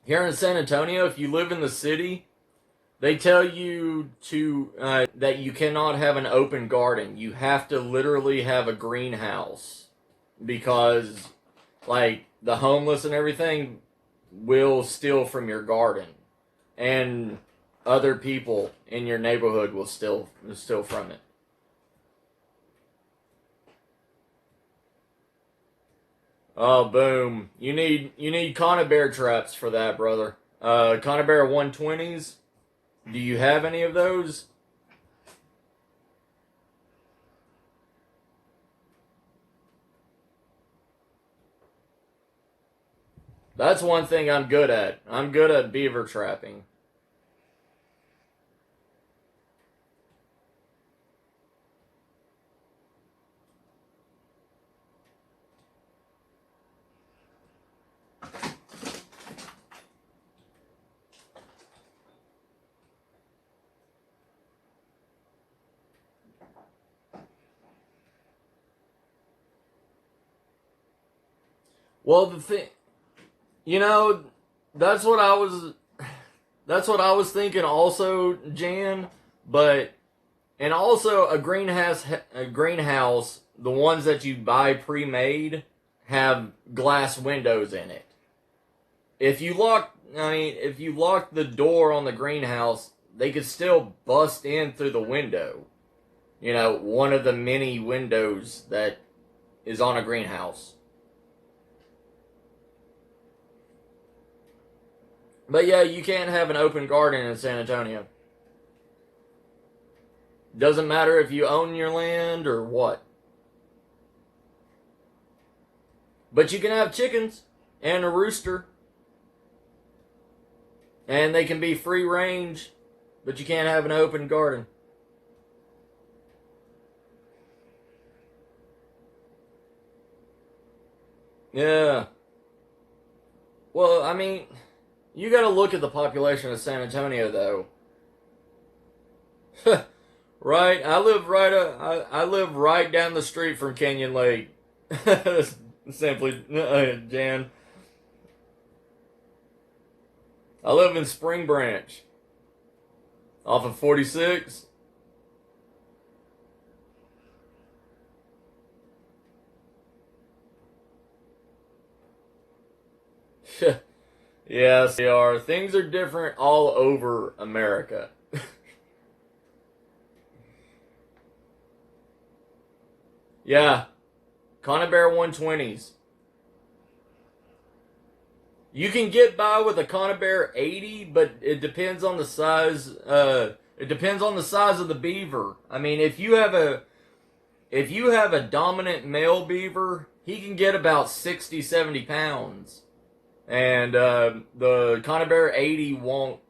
Here in San Antonio, if you live in the city, they tell you that you cannot have an open garden. You have to literally have a greenhouse because, like, the homeless and everything will steal from your garden, and other people in your neighborhood will steal from it. Oh, boom! You need conibear traps for that, brother. Conibear 120s. Do you have any of those? That's one thing I'm good at. I'm good at beaver trapping. Well, the thing, you know, that's what I was that's what I was thinking also, Jan, but and also a greenhouse, the ones that you buy pre-made have glass windows in it. If you lock the door on the greenhouse, they could still bust in through the window. You know, one of the many windows that is on a greenhouse. But yeah, you can't have an open garden in San Antonio. Doesn't matter if you own your land or what. But you can have chickens and a rooster. And they can be free range. But you can't have an open garden. Yeah. Well, I mean, you gotta look at the population of San Antonio, though. Right? I live right down the street from Canyon Lake. Simply, Jan. I live in Spring Branch, off of 46. Yes, they are. Things are different all over America. Yeah, Conibear 120s. You can get by with a Conibear 80, but it depends on the size. It depends on the size of the beaver. I mean, if you have a dominant male beaver, he can get about 60, 70 pounds, and the Conibear 80 won't.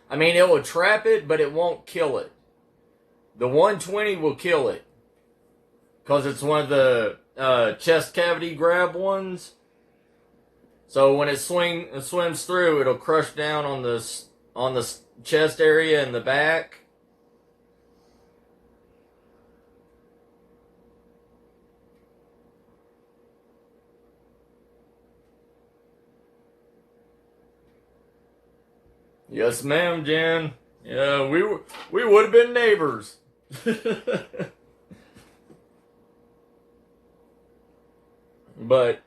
I mean, it will trap it, but it won't kill it. The 120 will kill it because it's one of the chest cavity grab ones. So when it swims through, it'll crush down on the chest area in the back. Yes, ma'am, Jen. Yeah, we would have been neighbors. But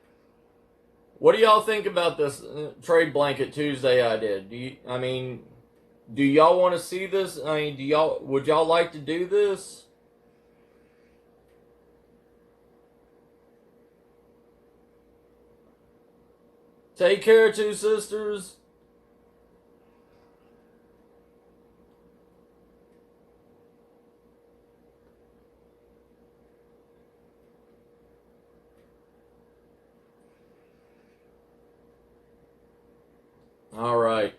what do y'all think about this trade blanket Tuesday I did? Do y'all want to see this? I mean, would y'all like to do this? Take care, two sisters. All right.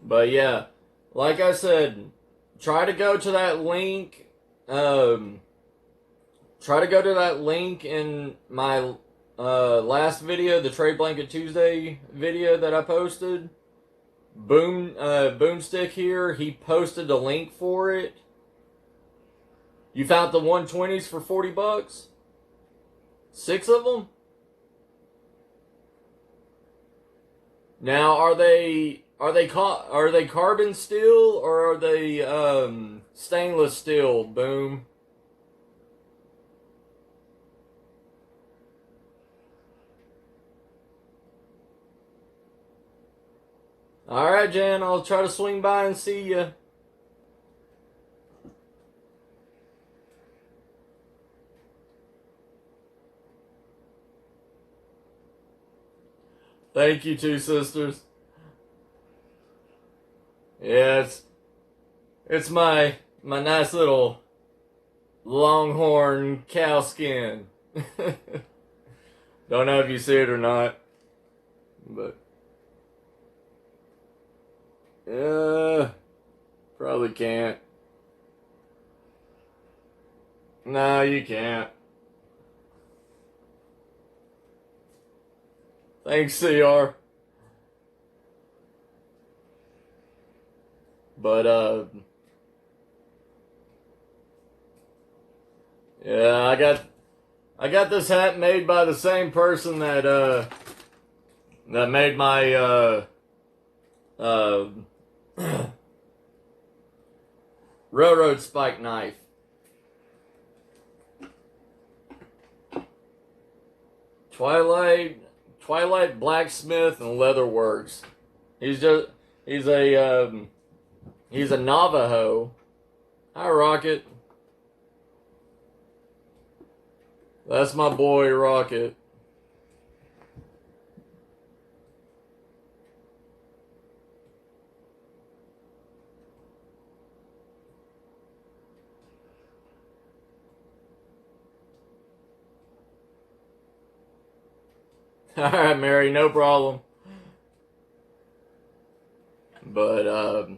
But yeah, like I said, try to go to that link. Um, Try to go to that link in my last video, the Trade Blanket Tuesday video that I posted. Boomstick here, he posted a link for it. You found the 120s for $40? 6 of them? Now, are they carbon steel or are they stainless steel? Boom. All right, Jan. I'll try to swing by and see you. Thank you, two sisters. Yeah, it's my nice little longhorn cow skin. Don't know if you see it or not, but yeah, probably can't. No, you can't. Thanks, CR. But yeah, I got this hat made by the same person that made my uh railroad spike knife. Twilight Blacksmith and Leatherworks. He's a he's a Navajo. Hi, Rocket. That's my boy, Rocket. Alright, Mary, no problem. But,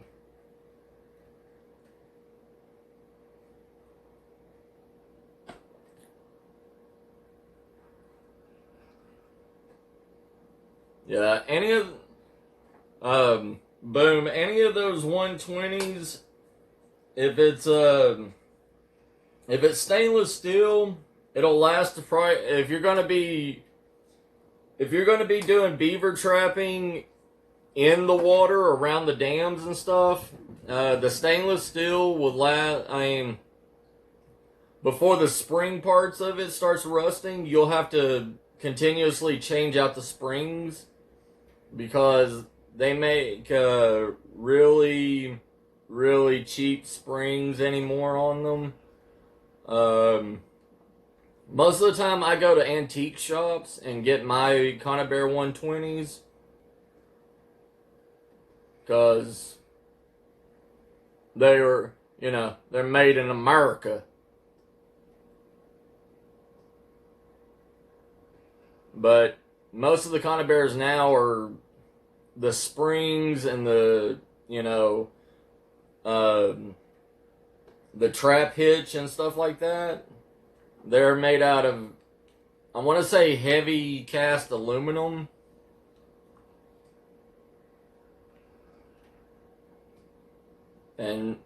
yeah, boom, any of those 120s, if it's stainless steel, it'll last if you're gonna be doing beaver trapping in the water around the dams and stuff, the stainless steel will last. I mean, before the spring parts of it starts rusting, you'll have to continuously change out the springs because they make really, really cheap springs anymore on them. Most of the time, I go to antique shops and get my Conibear 120s because they're made in America. But most of the Conibears now are the springs and the trap hitch and stuff like that. They're made out of, I want to say, heavy cast aluminum. And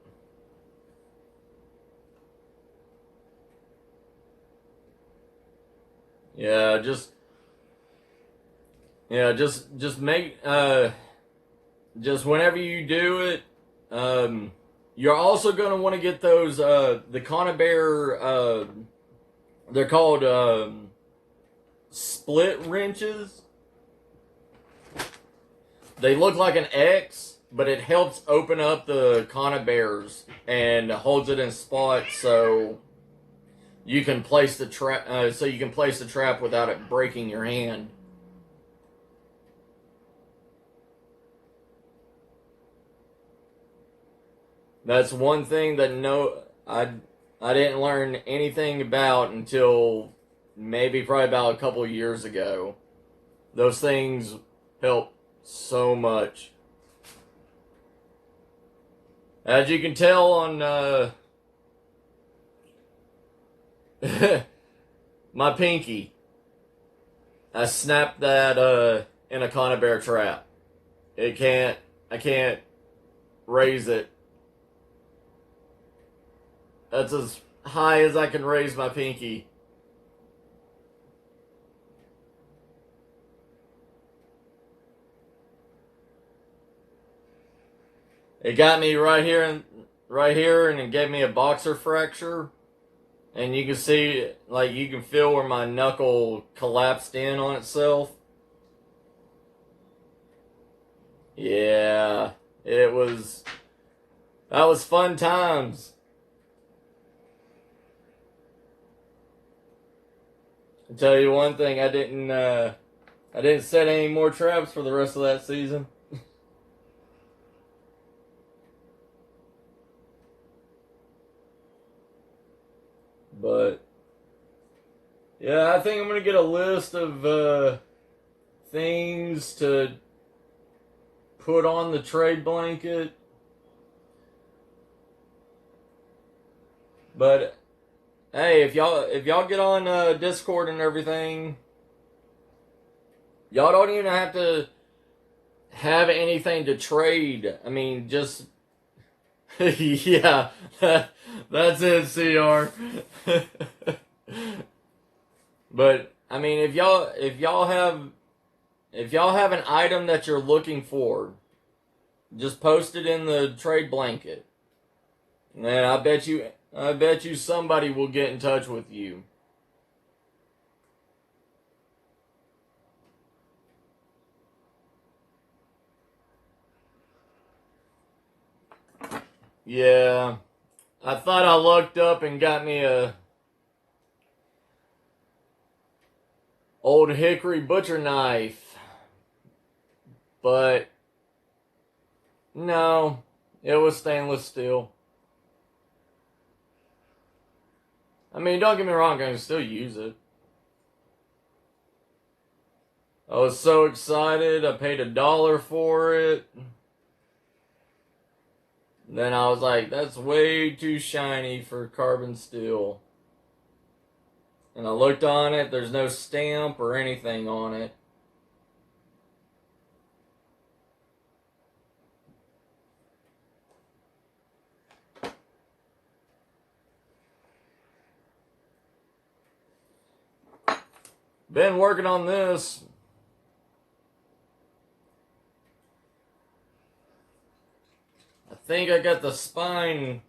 yeah, just make just whenever you do it, you're also gonna want to get those the Conibear they're called split wrenches. They look like an X, but it helps open up the Conibears and holds it in spots so you can place the trap. Without it breaking your hand. That's one thing that I didn't learn anything about until maybe probably about a couple years ago. Those things help so much. As you can tell on my pinky, I snapped that in a Conibear trap. I can't raise it. That's as high as I can raise my pinky. It got me right here, and it gave me a boxer fracture. And you can see, you can feel where my knuckle collapsed in on itself. Yeah, that was fun times. I'll tell you one thing, I didn't I didn't set any more traps for the rest of that season. But yeah, I think I'm gonna get a list of things to put on the trade blanket. But hey, if y'all get on Discord and everything, y'all don't even have to have anything to trade. I mean, just yeah, that's it, CR. But I mean, if y'all have an item that you're looking for, just post it in the trade blanket, and I bet you somebody will get in touch with you. Yeah, I thought I lucked up and got me a old hickory butcher knife, but no, it was stainless steel. I mean, don't get me wrong, I can still use it. I was so excited, I paid $1 for it. Then I was like, that's way too shiny for carbon steel. And I looked on it, there's no stamp or anything on it. Been working on this. I think I got the spine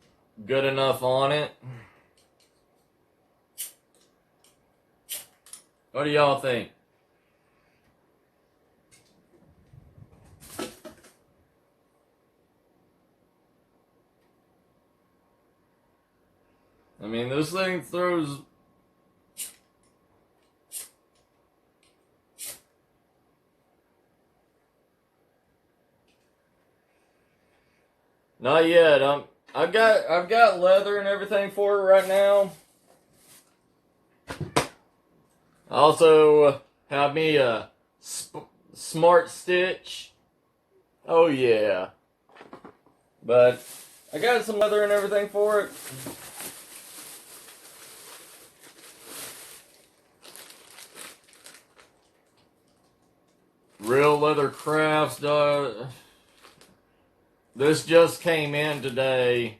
good enough on it. What do y'all think? I mean, this thing throws... Not yet. I've got leather and everything for it right now. I also have me a Smart Stitch. Oh yeah. But I got some leather and everything for it. Real Leather Crafts. This just came in today.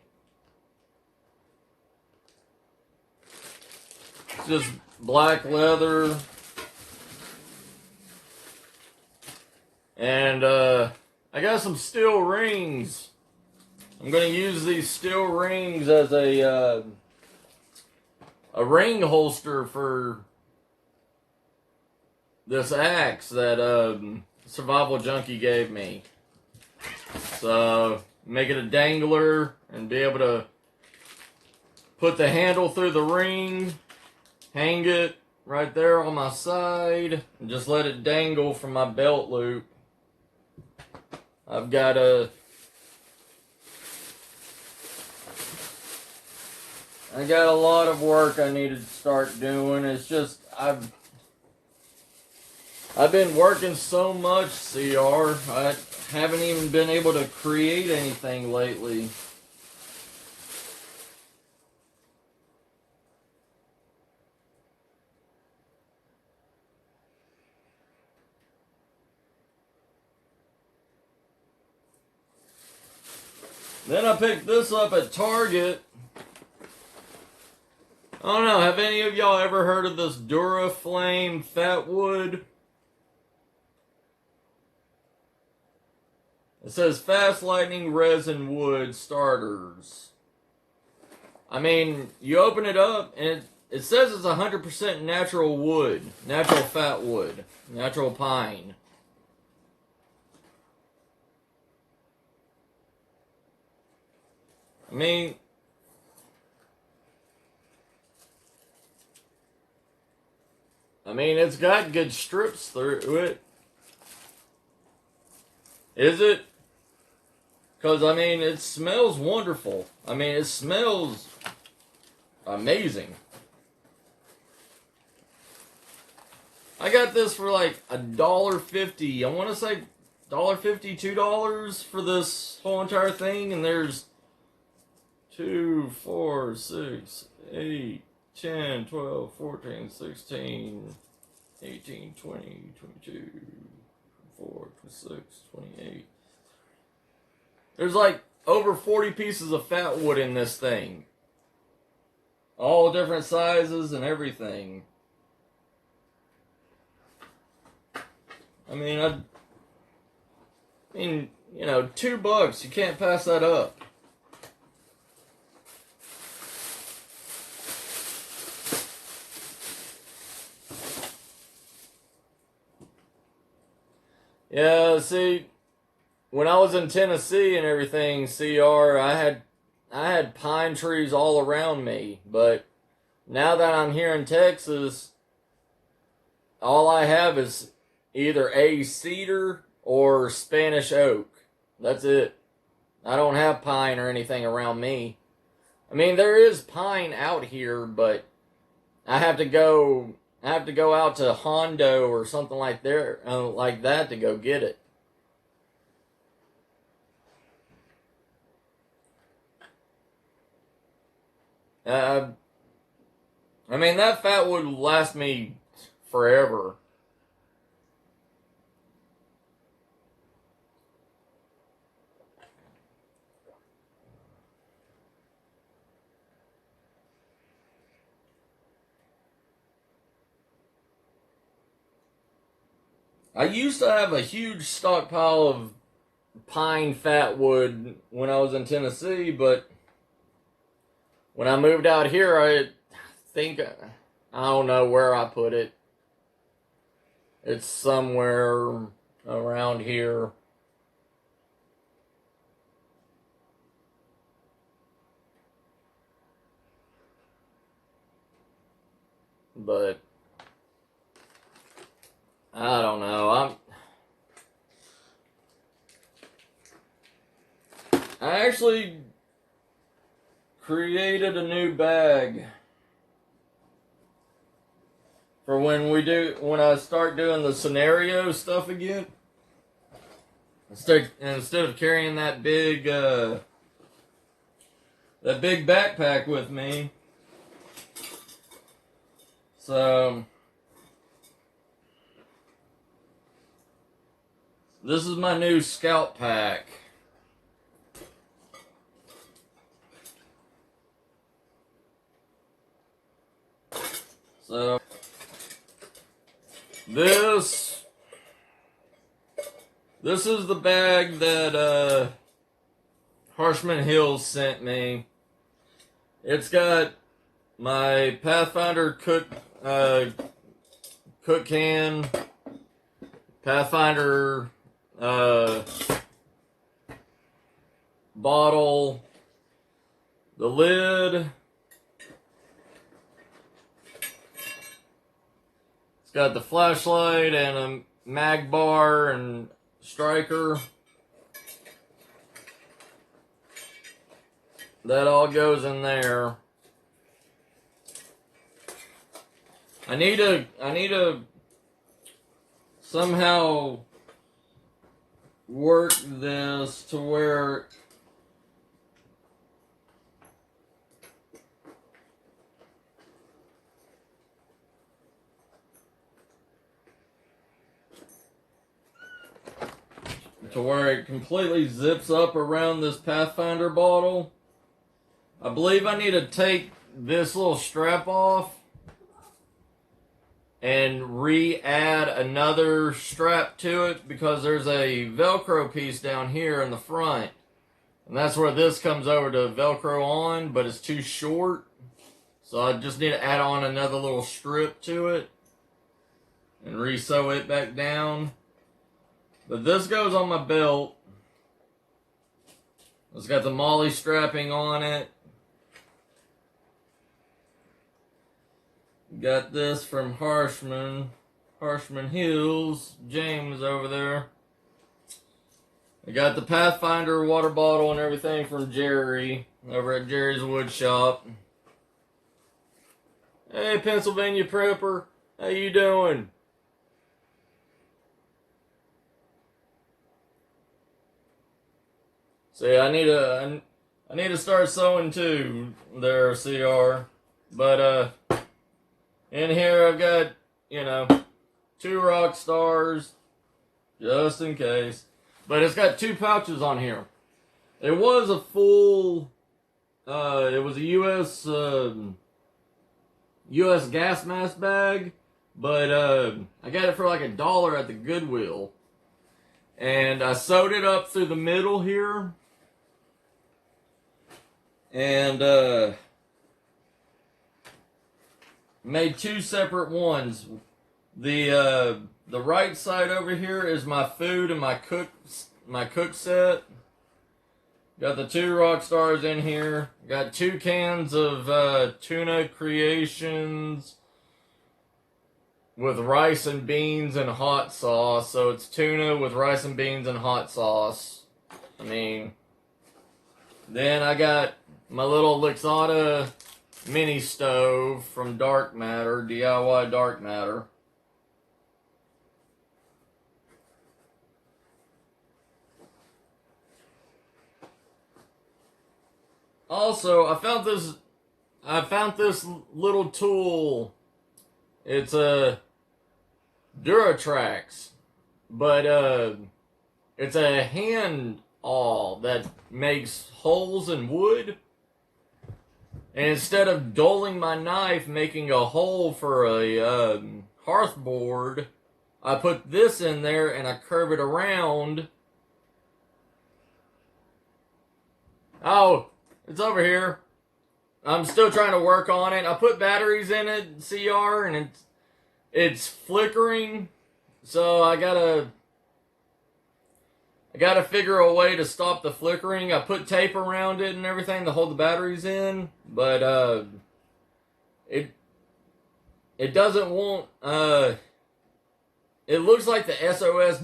It's just black leather. And I got some steel rings. I'm going to use these steel rings as a ring holster for this axe that Survival Junkie gave me. So, make it a dangler and be able to put the handle through the ring, hang it right there on my side, and just let it dangle from my belt loop. I've got a lot of work I need to start doing. It's just I've been working so much, CR. I haven't even been able to create anything lately. Then I picked this up at Target. I don't know, have any of y'all ever heard of this Duraflame Fat Wood? It says Fast Lightning Resin Wood Starters. I mean, you open it up and it says it's 100% natural wood. Natural fat wood. Natural pine. I mean, I mean, it's got good strips through it. Is it? Because, I mean, it smells wonderful. I mean, it smells amazing. I got this for like $1.50. I want to say $1.50, $2 for this whole entire thing. And there's 2, 4, 6, 8, 10, 12, 14, 16, 18, 20, 22, 24, 26, 28. There's like over 40 pieces of fat wood in this thing. All different sizes and everything. I mean, you know, $2, you can't pass that up. Yeah, see, when I was in Tennessee and everything, CR, I had pine trees all around me, but now that I'm here in Texas, all I have is either a cedar or Spanish oak. That's it. I don't have pine or anything around me. I mean, there is pine out here, but I have to go out to Hondo or something like that to go get it. I mean, that fat would last me forever. I used to have a huge stockpile of pine fat wood when I was in Tennessee, but when I moved out here, I think, I don't know where I put it. It's somewhere around here. But I don't know. I actually created a new bag for when I start doing the scenario stuff again. Instead of carrying that big backpack with me. So this is my new scout pack. So this is the bag that Harshman Hills sent me. It's got my Pathfinder cook can, Pathfinder bottle, the lid. It's got the flashlight and a mag bar and striker. That all goes in there. I need to somehow work this to where it completely zips up around this Pathfinder bottle. I believe I need to take this little strap off and re-add another strap to it because there's a Velcro piece down here in the front. And that's where this comes over to Velcro on, but it's too short. So I just need to add on another little strip to it and re-sew it back down. But this goes on my belt. It's got the MOLLE strapping on it. Got this from Harshman Hills. James over there. I got the Pathfinder water bottle and everything from Jerry over at Jerry's Wood Shop. Hey, Pennsylvania Prepper, how you doing? See, I need to start sewing too, there, CR. But in here I've got, 2 rock stars, just in case. But it's got 2 pouches on here. It was a full, it was a U.S. gas mask bag, but I got it for like $1 at the Goodwill. And I sewed it up through the middle here. And made 2 separate ones. The right side over here is my food and my cook set. Got the 2 rock stars in here. Got 2 cans of tuna creations with rice and beans and hot sauce. So it's tuna with rice and beans and hot sauce. Then I got my little Luxottica mini stove from Dark Matter, DIY Dark Matter. Also, I found this little tool. It's a Duratrax, but it's a hand awl that makes holes in wood. And instead of dulling my knife making a hole for a hearth board, I put this in there and I curve it around. Oh, it's over here. I'm still trying to work on it. I put batteries in it, CR, and it's flickering. So I gotta figure a way to stop the flickering. I put tape around it and everything to hold the batteries in, but it doesn't want. It looks like the SOS,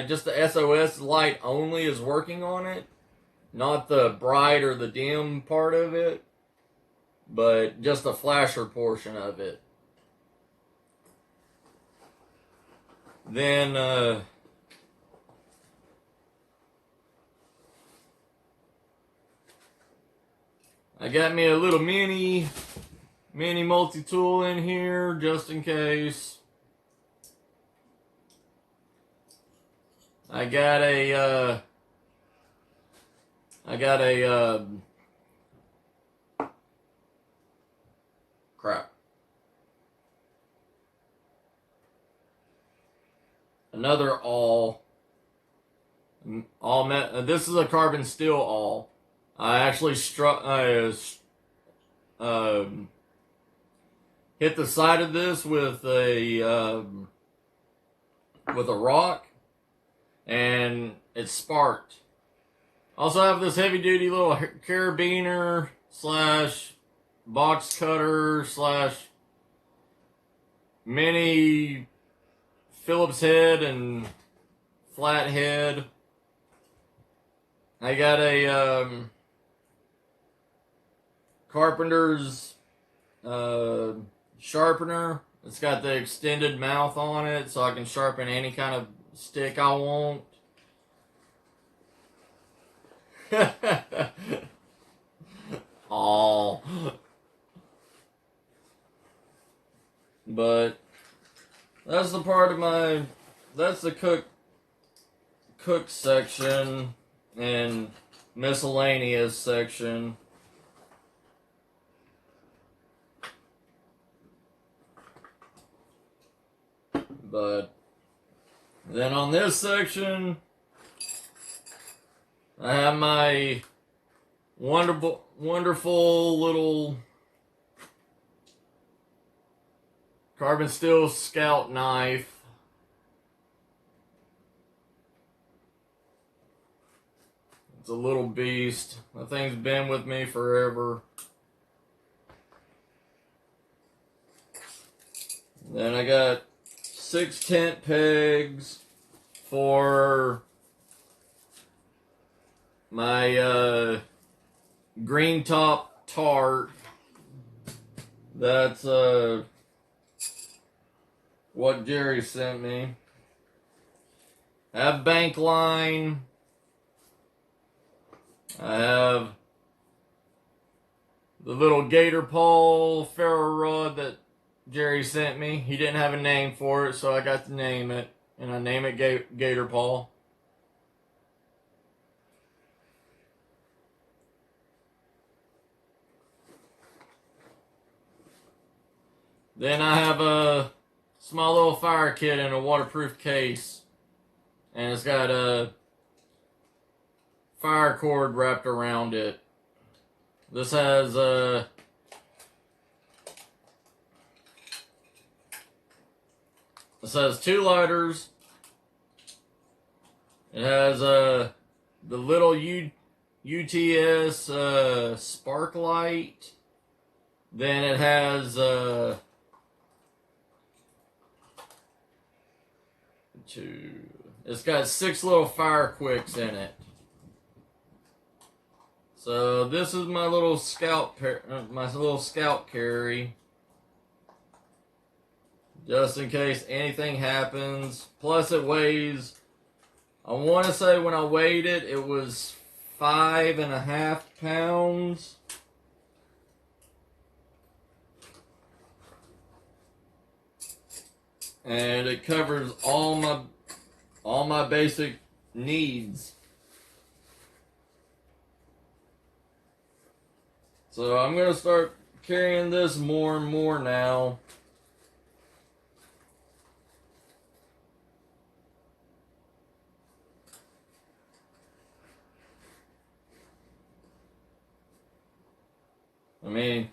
just the SOS light only is working on it, not the bright or the dim part of it, but just the flasher portion of it. Then I got me a little mini multi-tool in here just in case. I got a crap. Another awl. This is a carbon steel awl. I actually hit the side of this with a rock, and it sparked. Also have this heavy duty little carabiner slash box cutter slash mini Phillips head and flat head. I got a Carpenter's sharpener. It's got the extended mouth on it, so I can sharpen any kind of stick I want. Aw. But that's the part of that's the cook section and miscellaneous section. But then on this section, I have my wonderful little carbon steel Scout knife. It's a little beast. That thing's been with me forever. Then I got 6 tent pegs for my green top tarp. That's what Jerry sent me. I have bank line. I have the little gator pole ferro rod that Jerry sent me. He didn't have a name for it, so I got to name it. And I name it Gator Paw. Then I have a small little fire kit in a waterproof case. And it's got a fire cord wrapped around it. This has This has 2 lighters. It has the little UTS spark light. Then it has it's got 6 little fire quicks in it. So this is my little scout carry. Just in case anything happens. Plus it weighs, I want to say when I weighed it, it was 5.5 pounds. And it covers all my basic needs. So I'm going to start carrying this more and more now. I mean,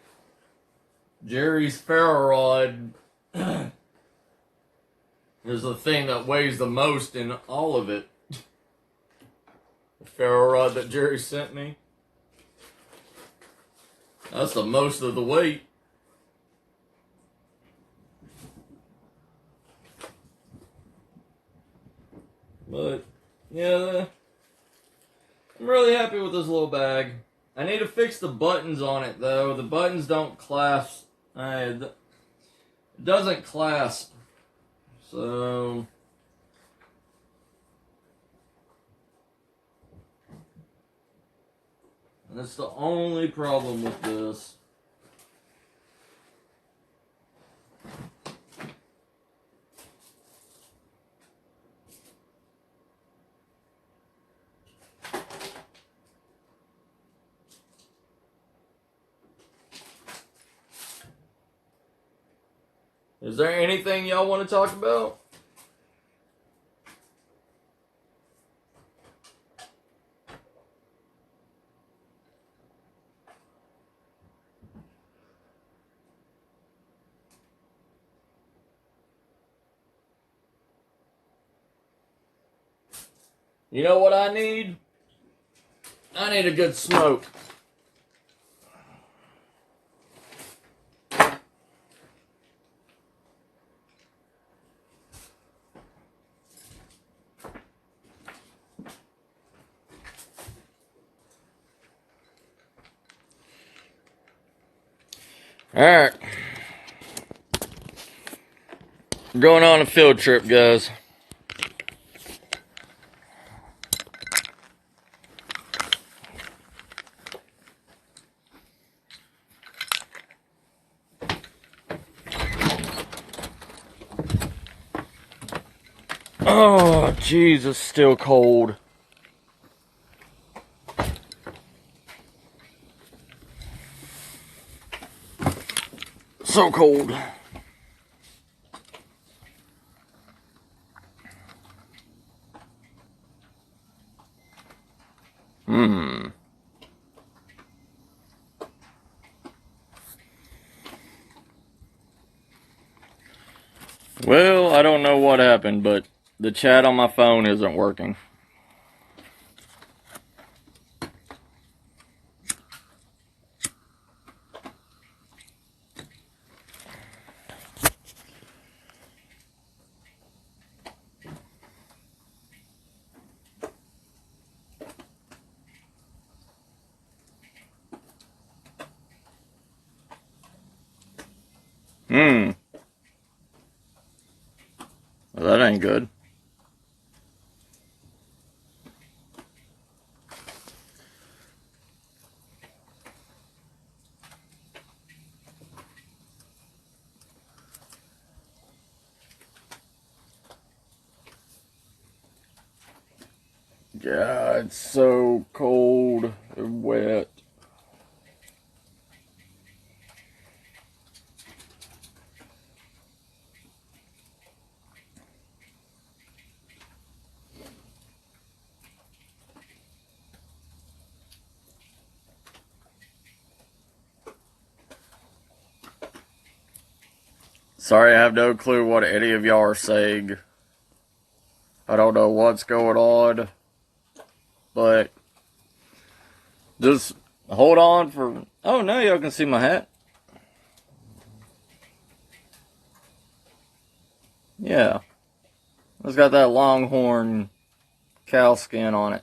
Jerry's ferro rod is the thing that weighs the most in all of it. The ferro rod that Jerry sent me. That's the most of the weight. But, yeah, I'm really happy with this little bag. I need to fix the buttons on it, though. The buttons don't clasp. It doesn't clasp. So... that's the only problem with this. Is there anything y'all want to talk about? You know what I need? I need a good smoke. Alright. We're going on a field trip, guys. Oh, jeez, it's still cold. So cold. Well, I don't know what happened, but the chat on my phone isn't working. Well, that ain't good. Yeah, it's so cold and wet. Sorry, I have no clue what any of y'all are saying. I don't know what's going on, but just hold on for... Oh, now y'all can see my hat. Yeah. It's got that longhorn cow skin on it.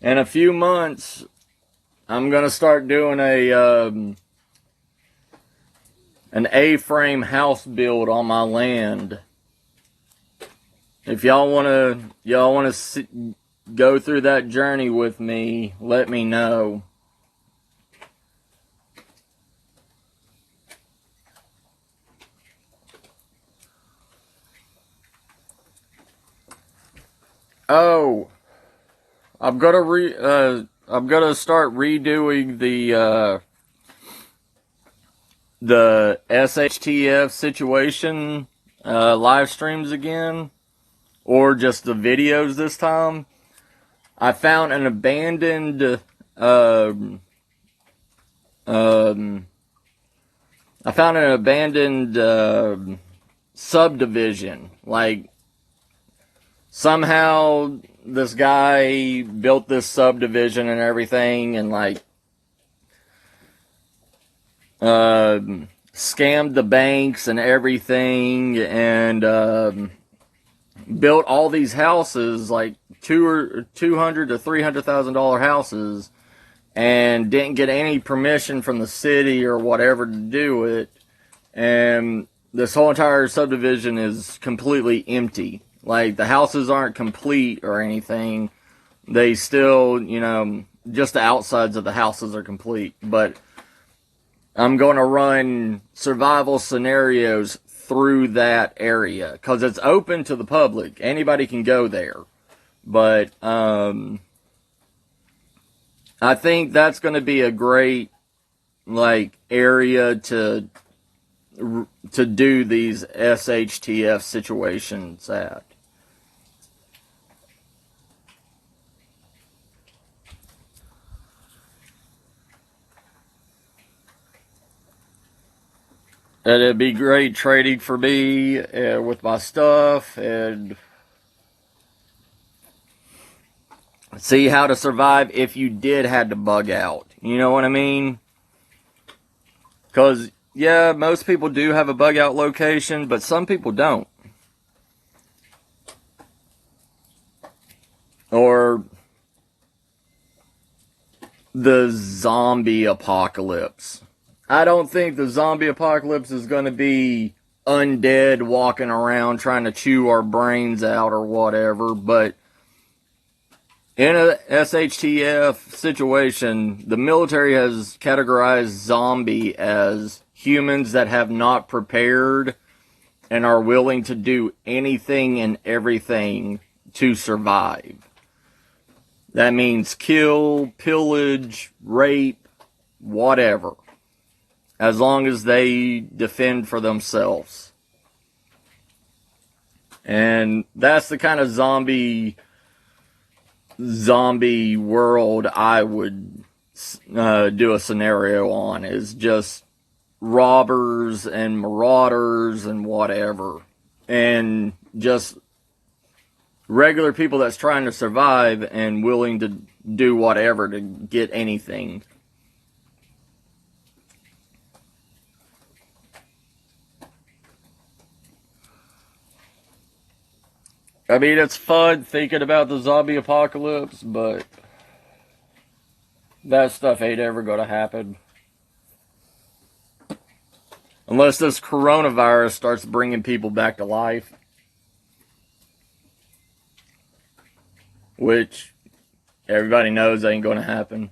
In a few months, I'm gonna start doing an A-frame house build on my land. If y'all wanna go through that journey with me, let me know. Oh, I'm gonna start redoing the SHTF situation live streams again, or just the videos this time. I found an abandoned subdivision. Like, somehow this guy built this subdivision and everything, and like scammed the banks and everything, and built all these houses, like $200,000 to $300,000 houses, and didn't get any permission from the city or whatever to do it. And this whole entire subdivision is completely empty. Like, the houses aren't complete or anything. They still, just the outsides of the houses are complete. But I'm going to run survival scenarios through that area, because it's open to the public. Anybody can go there. But I think that's going to be a great area to do these SHTF situations at. And it'd be great trading for me with my stuff, and see how to survive if you did had to bug out. You know what I mean? Because, yeah, most people do have a bug out location, but some people don't. Or the zombie apocalypse. I don't think the zombie apocalypse is going to be undead walking around trying to chew our brains out or whatever, but in a SHTF situation, the military has categorized zombie as humans that have not prepared and are willing to do anything and everything to survive. That means kill, pillage, rape, whatever, as long as they defend for themselves. And that's the kind of zombie world I would do a scenario on, is just robbers and marauders and whatever, and just regular people that's trying to survive and willing to do whatever to get anything. I mean, it's fun thinking about the zombie apocalypse, but that stuff ain't ever gonna happen. Unless this coronavirus starts bringing people back to life. Which everybody knows ain't gonna happen.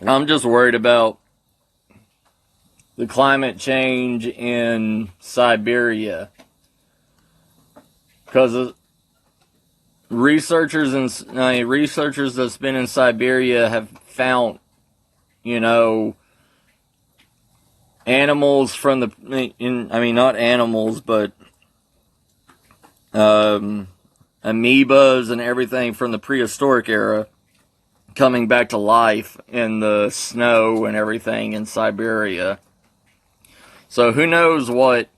I'm just worried about the climate change in Siberia. Because researchers that's been in Siberia have found, animals from not animals, but amoebas and everything from the prehistoric era coming back to life in the snow and everything in Siberia. So who knows what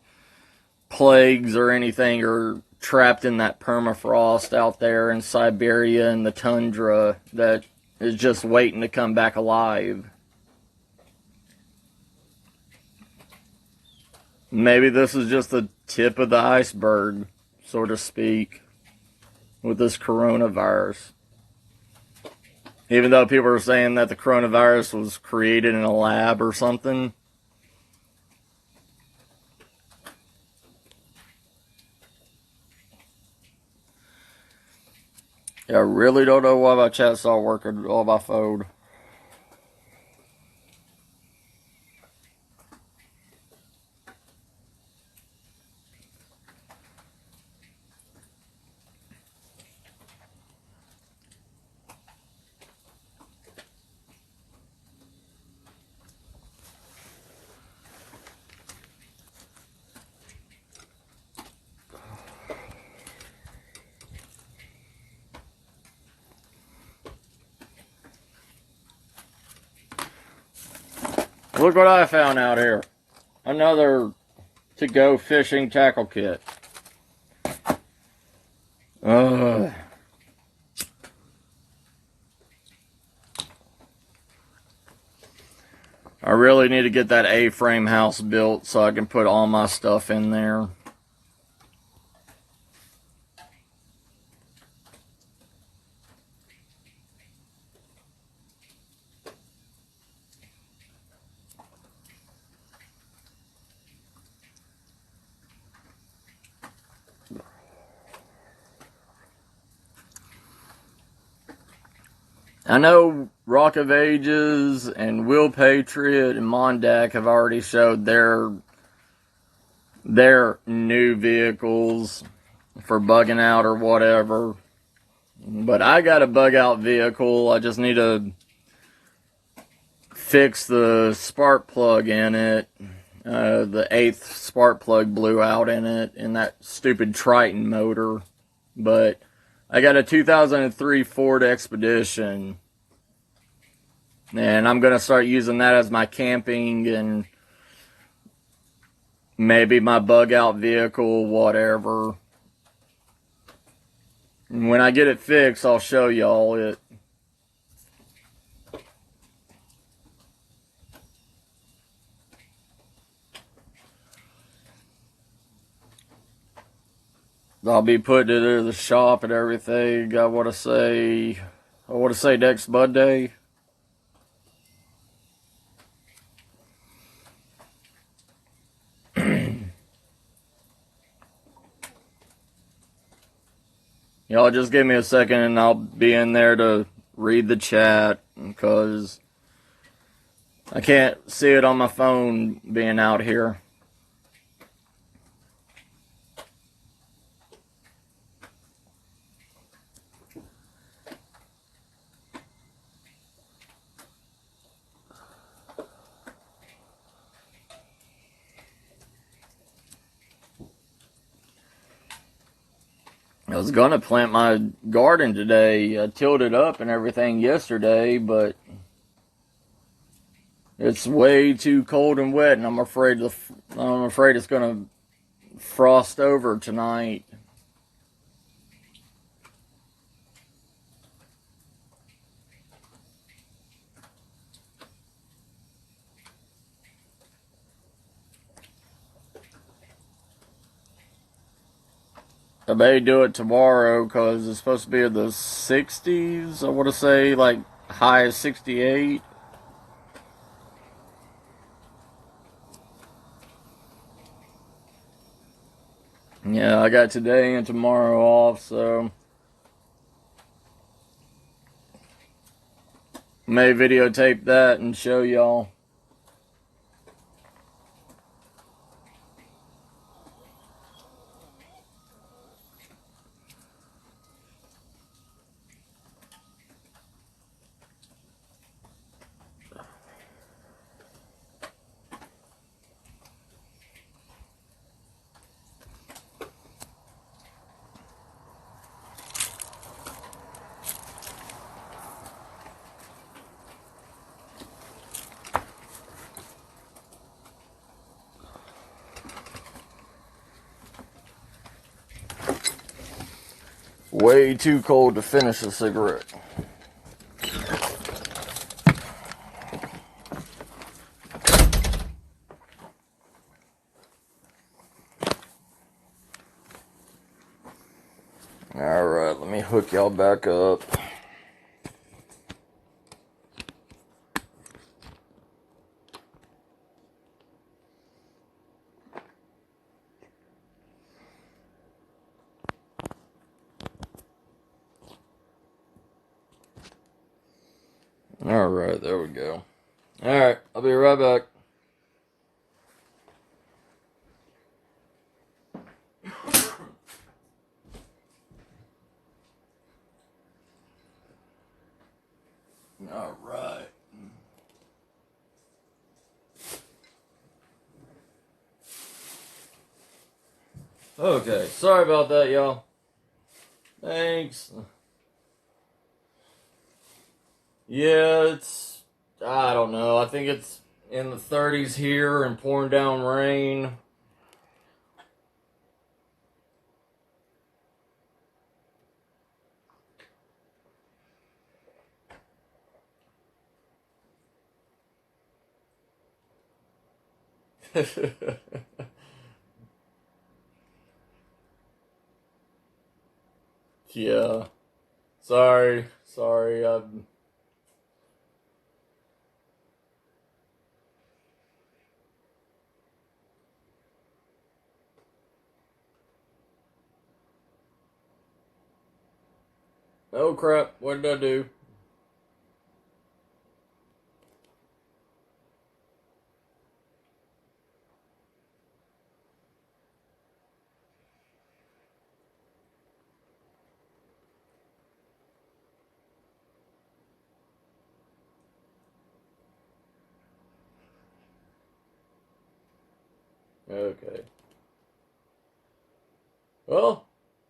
plagues or anything are trapped in that permafrost out there in Siberia and the tundra that is just waiting to come back alive. Maybe this is just the tip of the iceberg, so to speak, with this coronavirus. Even though people are saying that the coronavirus was created in a lab or something. Yeah, I really don't know why my chat's not working on my phone. Look what I found out here. Another to-go fishing tackle kit. I really need to get that A-frame house built so I can put all my stuff in there. I know Rock of Ages and Will Patriot and Mondak have already showed their new vehicles for bugging out or whatever. But I got a bug out vehicle. I just need to fix the spark plug in it. The 8th spark plug blew out in it in that stupid Triton motor. But I got a 2003 Ford Expedition, and I'm going to start using that as my camping and maybe my bug out vehicle, whatever. And when I get it fixed, I'll show y'all it. I'll be putting it in the shop and everything. I want to say next Monday. Y'all just give me a second and I'll be in there to read the chat because I can't see it on my phone being out here. I was gonna plant my garden today. I tilled it up and everything yesterday, but It's way too cold and wet, and I'm afraid it's gonna frost over tonight. I may do it tomorrow because it's supposed to be in the 60s. I want to say like high as 68. Yeah, I got today and tomorrow off, so may videotape that and show y'all. Way too cold to finish a cigarette. Alright, let me hook y'all back up. Alright, there we go. Alright, I'll be right back. Alright. Okay, sorry about that, y'all. Thanks. Yeah, I don't know. I think it's in the 30s here and pouring down rain. Yeah. Sorry. Sorry. Oh crap. What did I do? Okay. Well,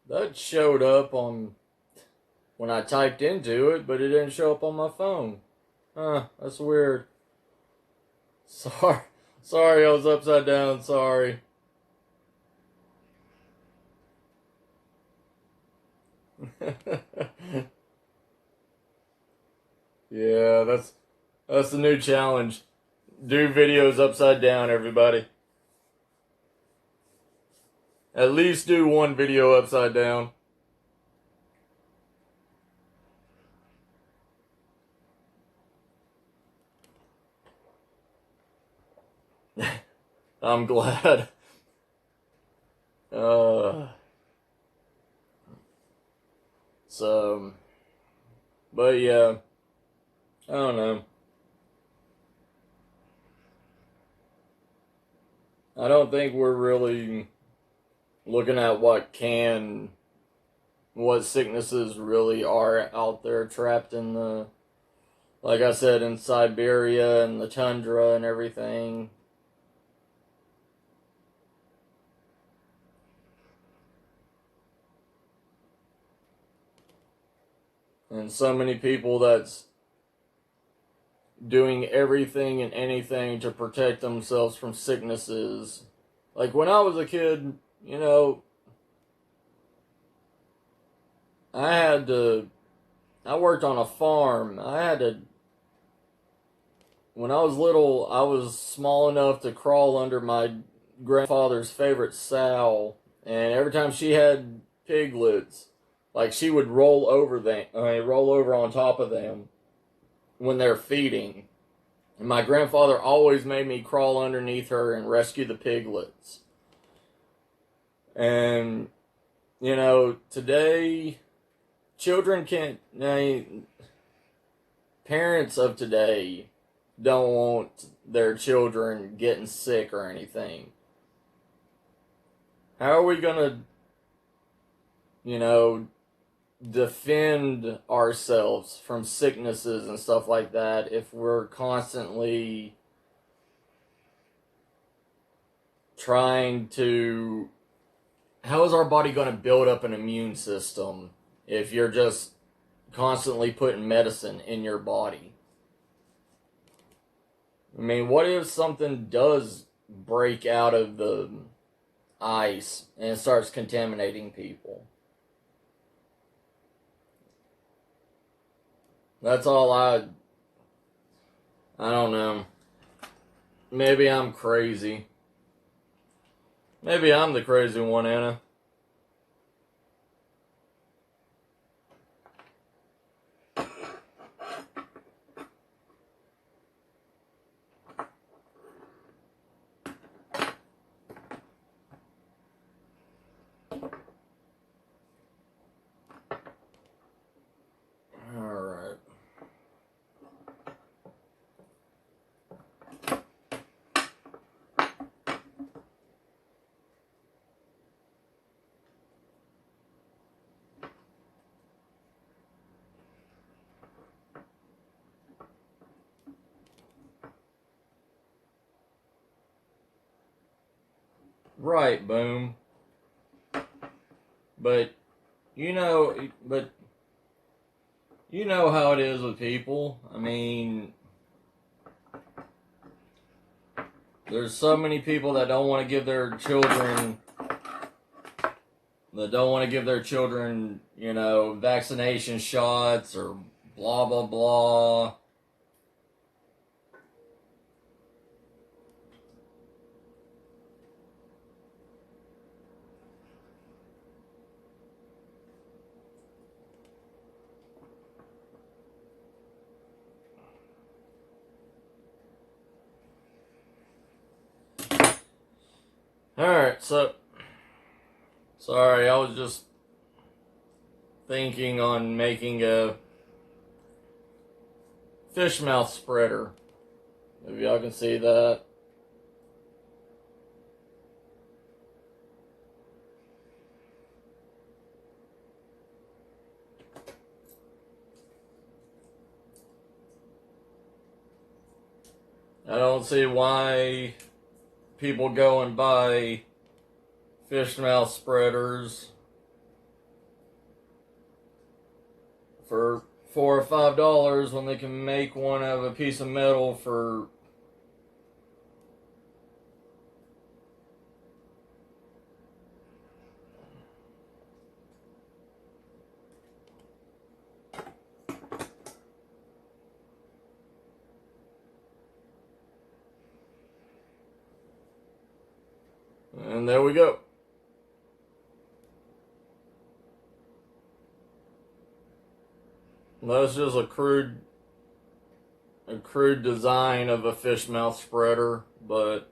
that showed up on when I typed into it, but it didn't show up on my phone. Huh, that's weird. Sorry. Sorry, I was upside down. Sorry. Yeah, that's the new challenge. Do videos upside down, everybody. At least do one video upside down. I'm glad. Uh, so, but yeah, I don't know. I don't think we're really looking at what sicknesses really are out there trapped in like I said, in Siberia and the tundra and everything. And so many people that's doing everything and anything to protect themselves from sicknesses. Like when I was a kid, you know, I worked on a farm. When I was little, I was small enough to crawl under my grandfather's favorite sow, and every time she had piglets, like she would roll over on top of them when they're feeding. And my grandfather always made me crawl underneath her and rescue the piglets. And, you know, today, children can't, parents of today don't want their children getting sick or anything. How are we going to, you know, defend ourselves from sicknesses and stuff like that if we're constantly trying to... How is our body going to build up an immune system if you're just constantly putting medicine in your body? I mean, what if something does break out of the ice and starts contaminating people? That's all I don't know. Maybe I'm crazy. Maybe I'm the crazy one, Anna. Alright. Right, Boom. But you know how it is with people. I mean, there's so many people that don't want to give their children you know, vaccination shots or blah blah blah. Alright, so sorry, I was just thinking on making a fish mouth spreader. If y'all can see that. I don't see why people go and buy fish mouth spreaders for $4 or $5 when they can make one out of a piece of metal for and there we go. That's just a crude design of a fish mouth spreader, but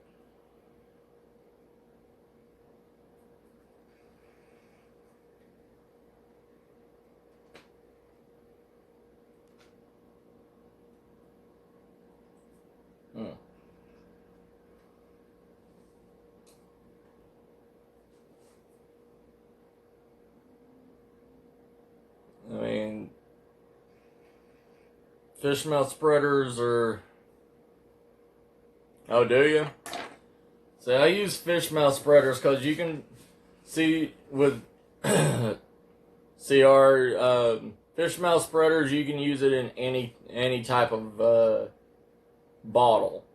I mean, fish mouth spreaders are... Oh, do you? See, I use fish mouth spreaders because you can see with see our fish mouth spreaders. You can use it in any type of bottle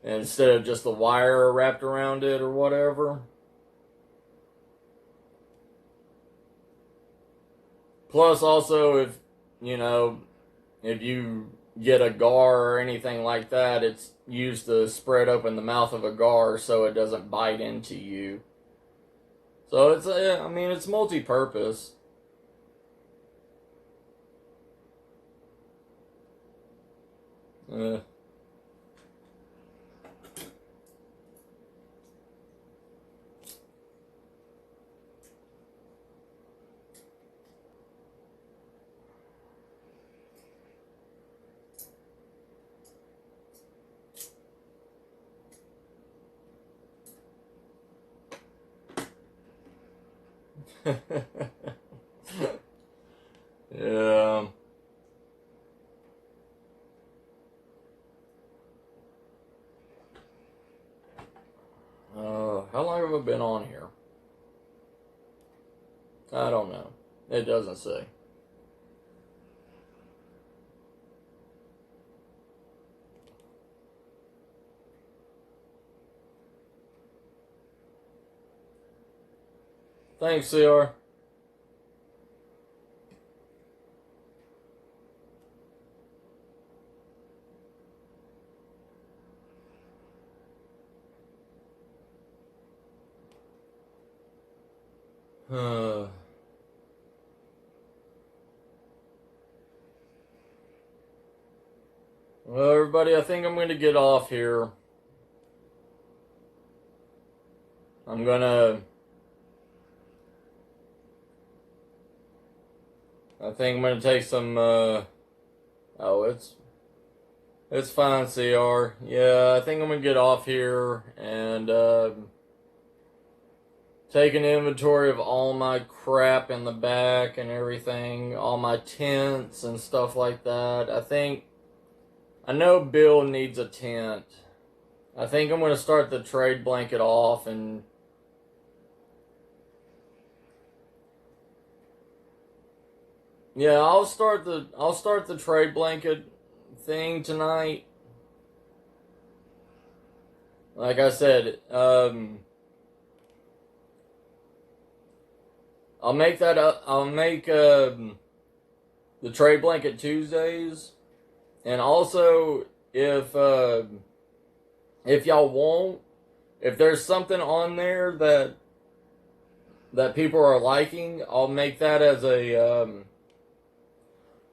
instead of just the wire wrapped around it or whatever. Plus, also, if you get a gar or anything like that, it's used to spread open the mouth of a gar so it doesn't bite into you. So it's multi-purpose. Uh. Yeah. How long have I been on here? I don't know. It doesn't say. Thanks, CR. Well, everybody, I think I'm going to get off here. I'm going to... I think I'm going to take some... Oh, it's fine, CR. Yeah, I think I'm going to get off here and take an inventory of all my crap in the back and everything, all my tents and stuff like that. I know Bill needs a tent. I think I'm going to start the trade blanket off and... Yeah, I'll start the trade blanket thing tonight. Like I said, I'll make the trade blanket Tuesdays, and also if y'all want, if there's something on there that people are liking, I'll make that as a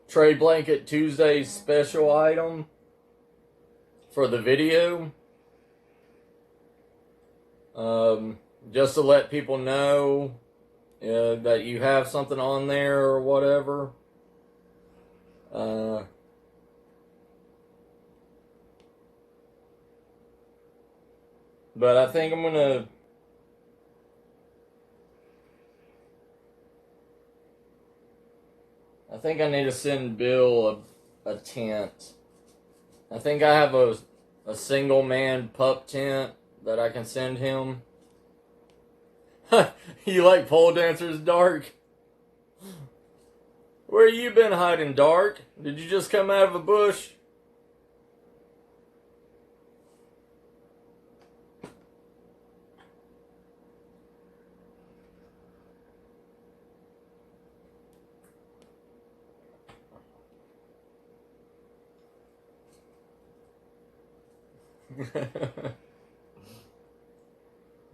trade blanket Tuesday special item for the video. Just to let people know that you have something on there or whatever. But I think I'm gonna... I think I need to send Bill a tent. I think I have a single man pup tent that I can send him. You like pole dancers, Dark? Where you been hiding, Dark? Did you just come out of a bush?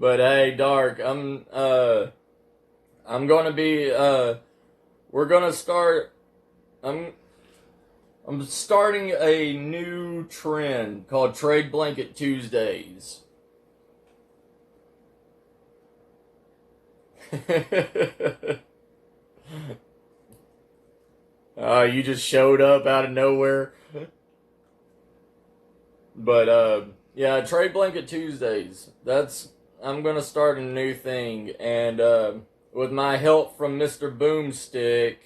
But hey, Dark, I'm gonna be we're gonna start I'm starting a new trend called Trade Blanket Tuesdays. You just showed up out of nowhere. But yeah, Trade Blanket Tuesdays. I'm gonna start a new thing, and with my help from Mr. Boomstick,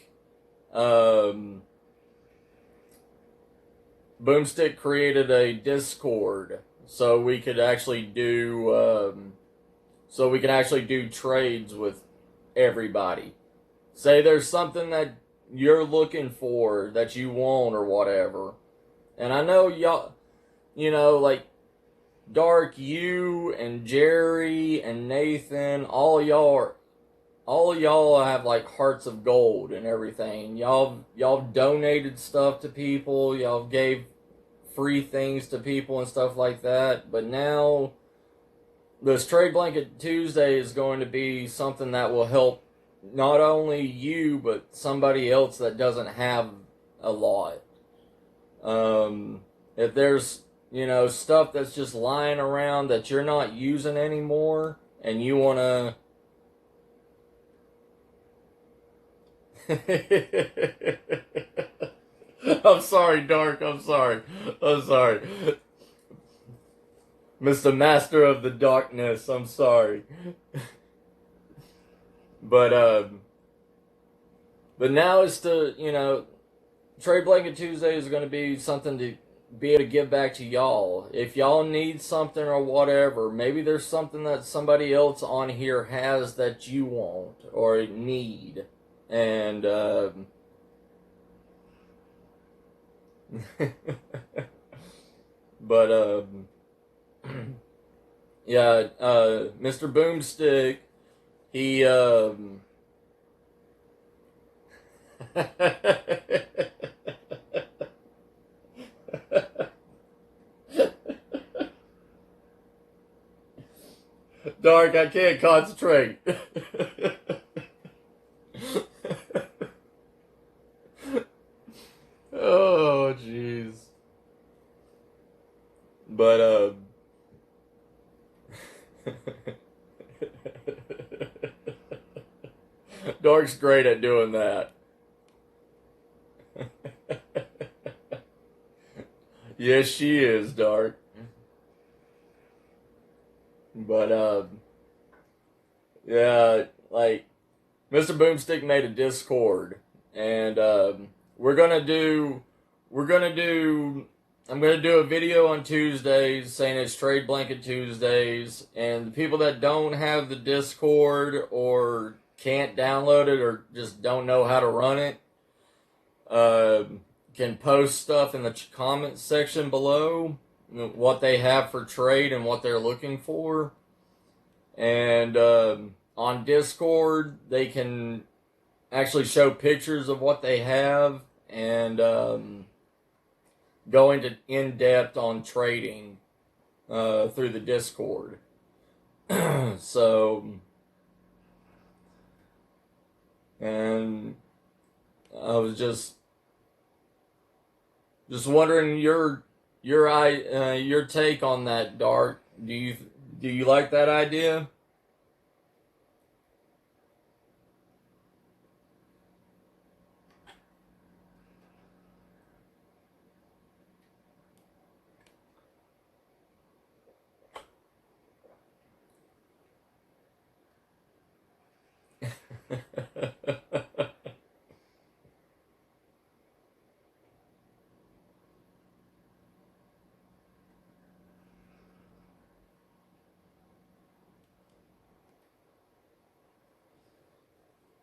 Boomstick created a Discord so we could actually do trades with everybody. Say there's something that you're looking for that you want or whatever, and I know like Dark, you and Jerry and Nathan, all y'all have like hearts of gold and everything. Y'all donated stuff to people. Y'all gave free things to people and stuff like that. But now this Trade Blanket Tuesday is going to be something that will help not only you but somebody else that doesn't have a lot. If there's stuff that's just lying around that you're not using anymore and you want to I'm sorry, Dark. I'm sorry. Mr. Master of the Darkness. I'm sorry. But now it's Trade Blanket Tuesday is going to be something to be able to give back to y'all. If y'all need something or whatever, maybe there's something that somebody else on here has that you want or need. And but yeah, Mr. Boomstick, he Dark, I can't concentrate. Oh, jeez. But Dark's great at doing that. Yes, she is, Dark. But yeah, like Mr. Boomstick made a Discord, and we're gonna do, we're gonna do. I'm gonna do a video on Tuesdays saying it's Trade Blanket Tuesdays, and the people that don't have the Discord or can't download it or just don't know how to run it, uh, can post stuff in the comment section below, what they have for trade and what they're looking for. And on Discord, they can actually show pictures of what they have and go into in depth on trading through the Discord. So, and I was just wondering your take on that, Dark. Do you like that idea?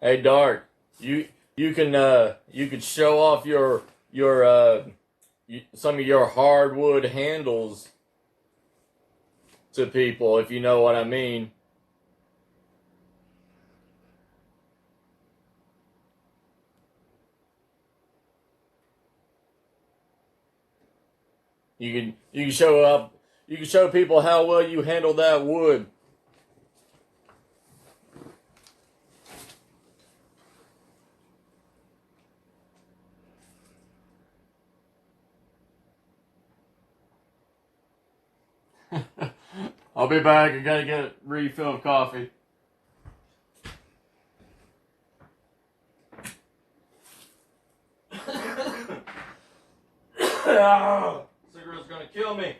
Hey, Dark, you you can show off your some of your hardwood handles to people if you know what I mean. You can show up. You can show people how well you handle that wood. I'll be back. I gotta get a refill of coffee. Cigarette's gonna kill me.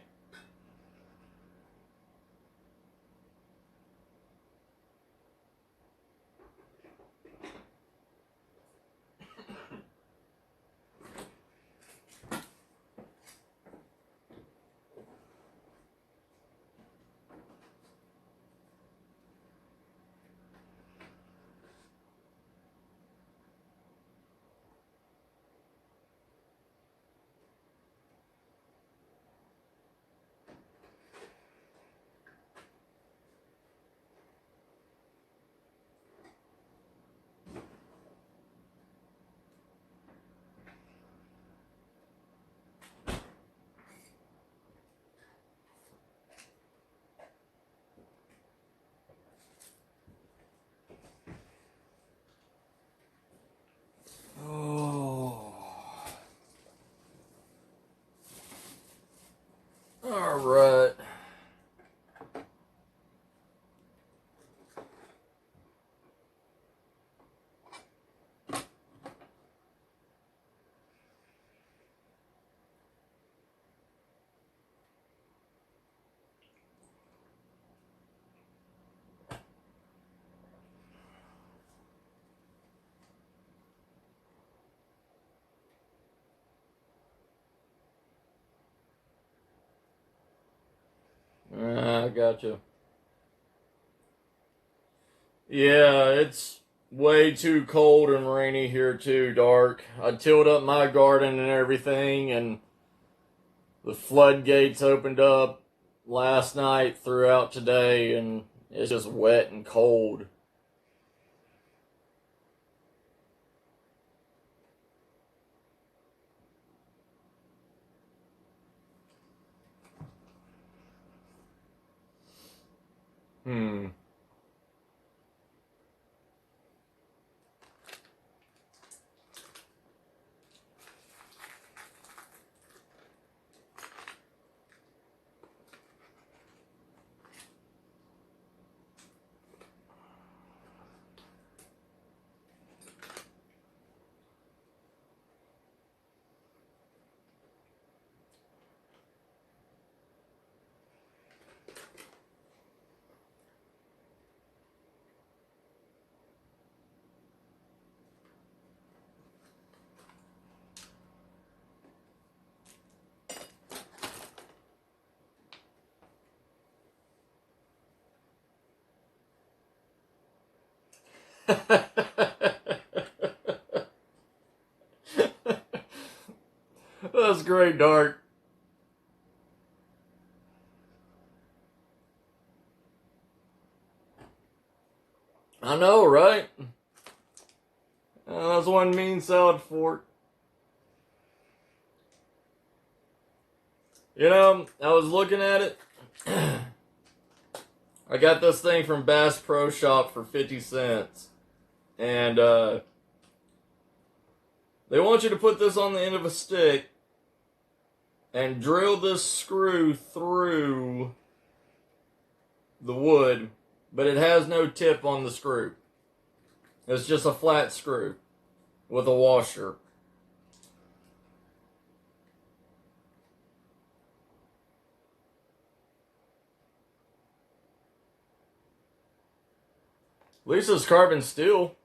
I gotcha. Yeah, it's way too cold and rainy here too, Dark. I tilled up my garden and everything, and the floodgates opened up last night throughout today, and it's just wet and cold. Hmm. That's great, Dark. I know, right? That's one mean salad fork. You know, I was looking at it. I got this thing from Bass Pro Shop for 50 cents. And they want you to put this on the end of a stick and drill this screw through the wood, but it has no tip on the screw. It's just a flat screw with a washer. At least it's carbon steel.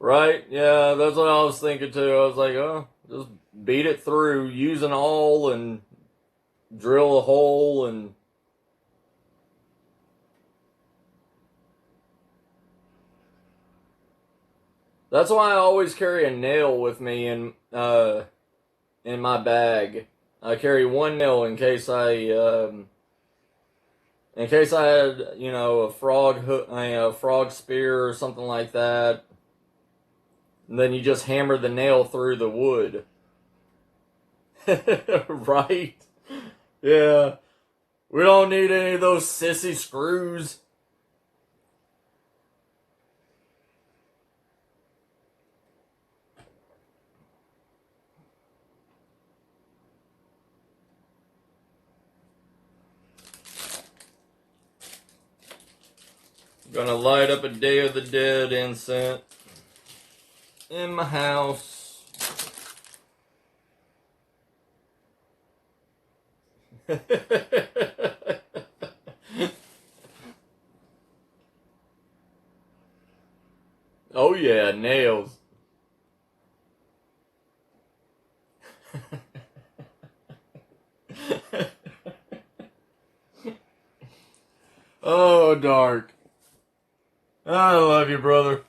Right? Yeah, that's what I was thinking too. I was like, oh, just beat it through, use an awl and drill a hole and that's why I always carry a nail with me in my bag. I carry one nail in case I had a frog hook, a frog spear or something like that. And then you just hammer the nail through the wood. Right? Yeah. We don't need any of those sissy screws. Gonna light up a Day of the Dead incense in my house. Oh yeah, nails. Oh, Dark. I love you, brother.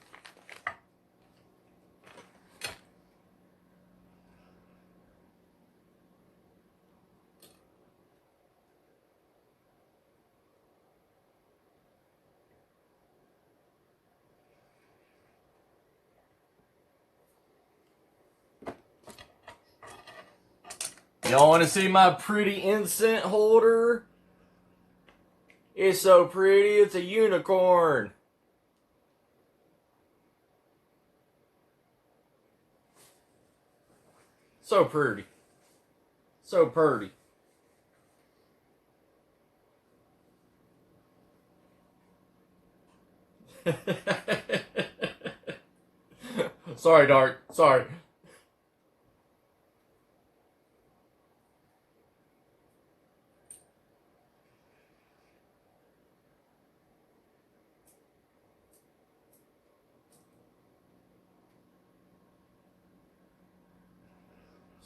Y'all want to see my pretty incense holder? It's so pretty, it's a unicorn. So pretty. So pretty. Sorry, Dark. Sorry.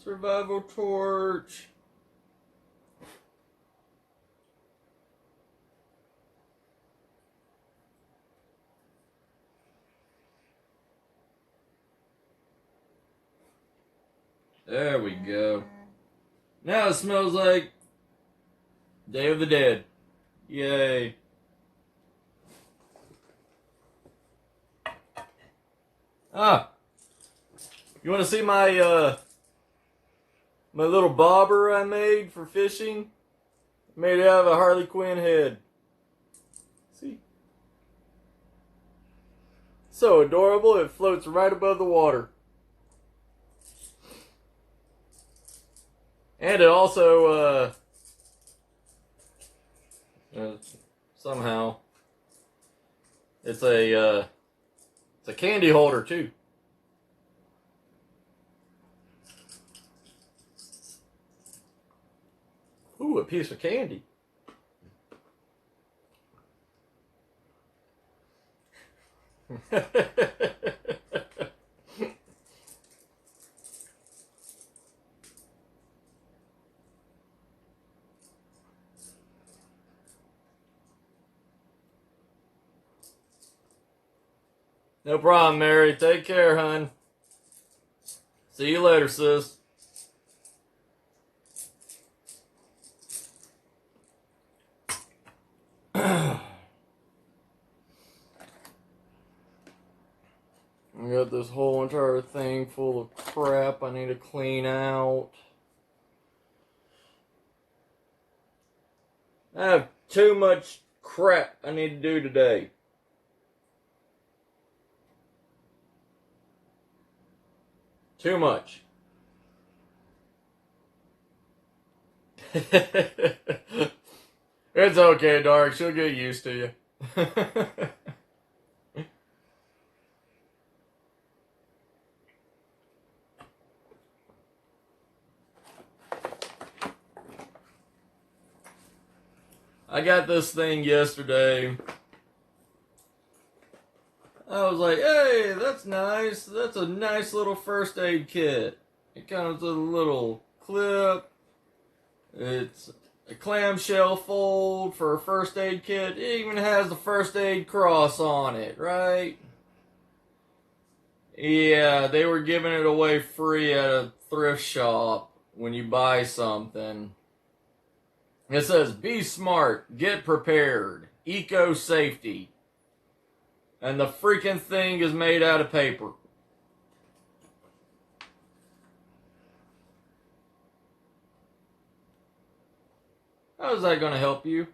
Survival torch. There we go. Now it smells like Day of the Dead. Yay. Ah. You want to see my my little bobber I made for fishing? Made it out of a Harley Quinn head. See? So adorable, it floats right above the water. And it also, somehow, it's a candy holder too. Ooh, a piece of candy. No problem, Mary. Take care, hon. See you later, sis. I got this whole entire thing full of crap I need to clean out. I have too much crap I need to do today. Too much. It's okay, Dark. She'll get used to you. I got this thing yesterday. I was like, hey, that's nice. That's a nice little first aid kit. It comes with a little clip. It's a clamshell fold for a first aid kit. It even has the first aid cross on it, right? Yeah, they were giving it away free at a thrift shop when you buy something. It says, be smart, get prepared, eco safety. And the freaking thing is made out of paper. How is that going to help you?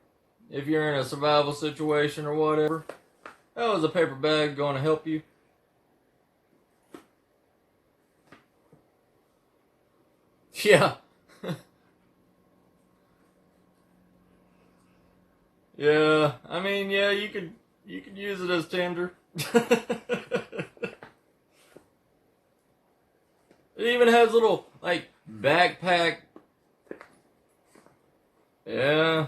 If you're in a survival situation or whatever. How is a paper bag going to help you? Yeah. Yeah, I mean, yeah, you could use it as tinder. It even has little, like, backpack. Yeah.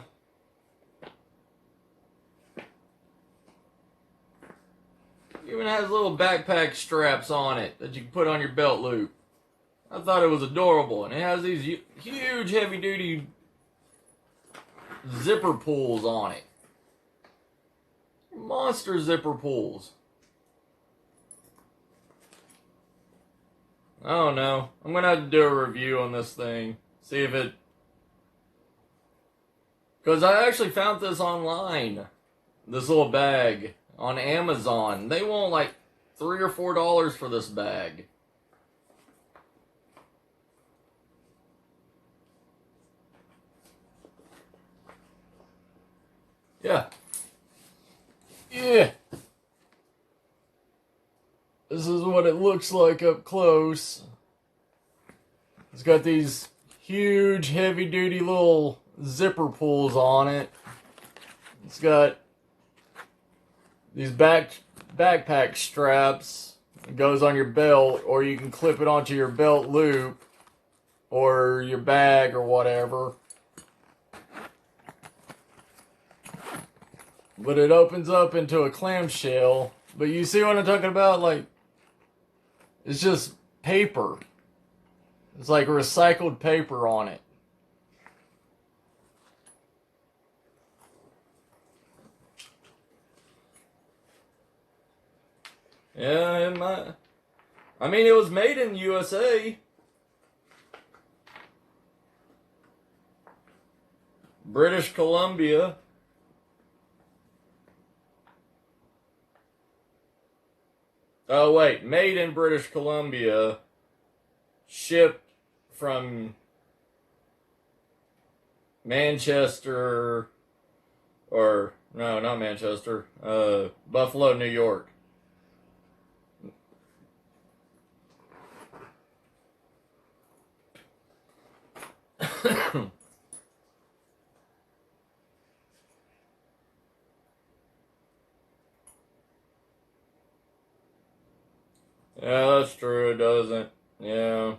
It even has little backpack straps on it that you can put on your belt loop. I thought it was adorable. And it has these huge heavy-duty zipper pulls on it. Monster zipper pulls. I don't know. I'm going to have to do a review on this thing. See if it... Because I actually found this online. This little bag on Amazon. They want like $3 or $4 for this bag. Yeah. Yeah. This is what it looks like up close. It's got these huge, heavy-duty little zipper pulls on it. It's got these backpack straps. It goes on your belt, or you can clip it onto your belt loop, or your bag, or whatever. But it opens up into a clamshell. But you see what I'm talking about? Like, it's just paper. It's like recycled paper on it. Yeah, it might. I mean, it was made in USA. British Columbia. Oh, wait. Made in British Columbia. Shipped from Manchester. Or, no, not Manchester. Buffalo, New York. Yeah, that's true. It doesn't. Yeah.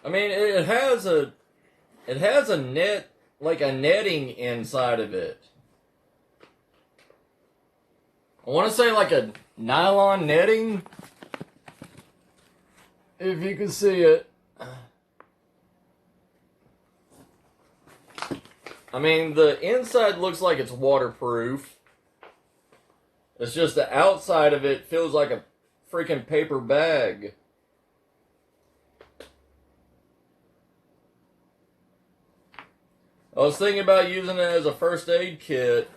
I mean, it has a net, like a netting inside of it. I want to say like a nylon netting, if you can see it. I mean, the inside looks like it's waterproof. It's just the outside of it feels like a freaking paper bag. I was thinking about using it as a first aid kit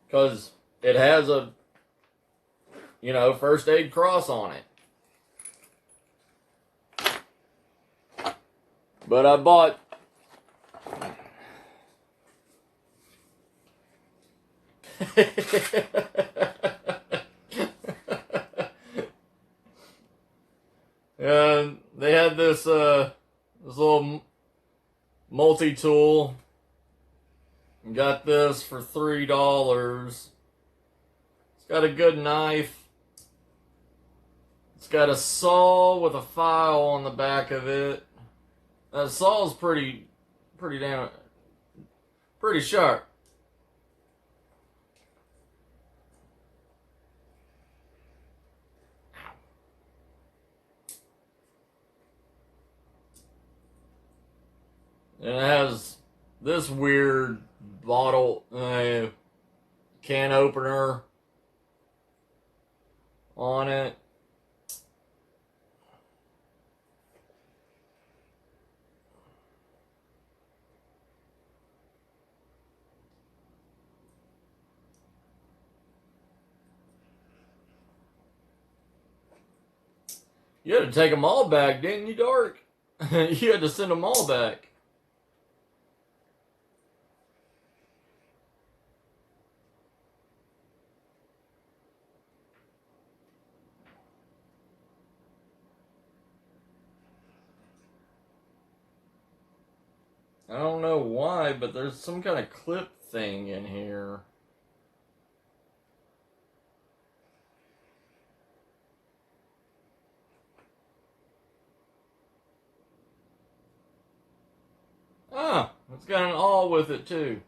because it has a, first aid cross on it. But I bought and they had this little multi-tool. Got this for $3. It's got a good knife. It's got a saw with a file on the back of it. That saw's pretty sharp. And it has this weird bottle can opener on it. You had to take them all back, didn't you, Dark? You had to send them all back. I don't know why, but there's some kind of clip thing in here. Ah, it's got an awl with it too.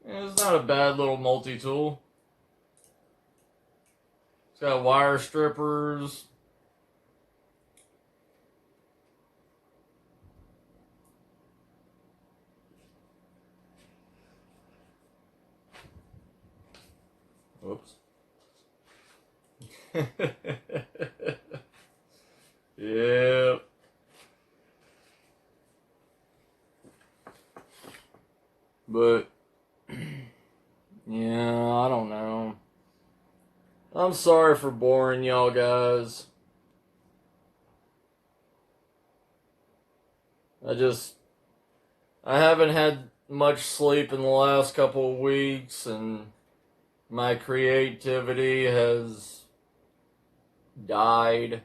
Yeah, it's not a bad little multi-tool. It's got wire strippers. Whoops. Yep. But, yeah, I don't know. I'm sorry for boring y'all guys. I haven't had much sleep in the last couple of weeks, and my creativity has died.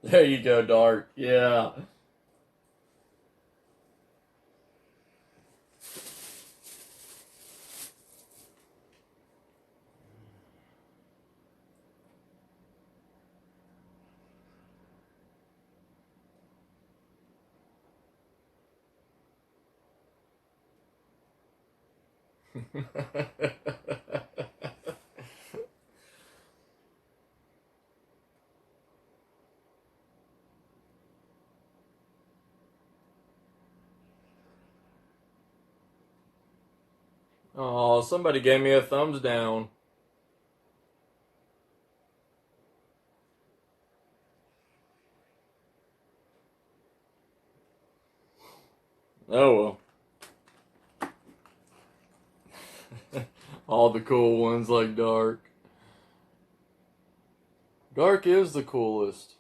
There you go, Dark. Yeah. Oh, somebody gave me a thumbs down. Oh well. All the cool ones like Dark. Dark is the coolest.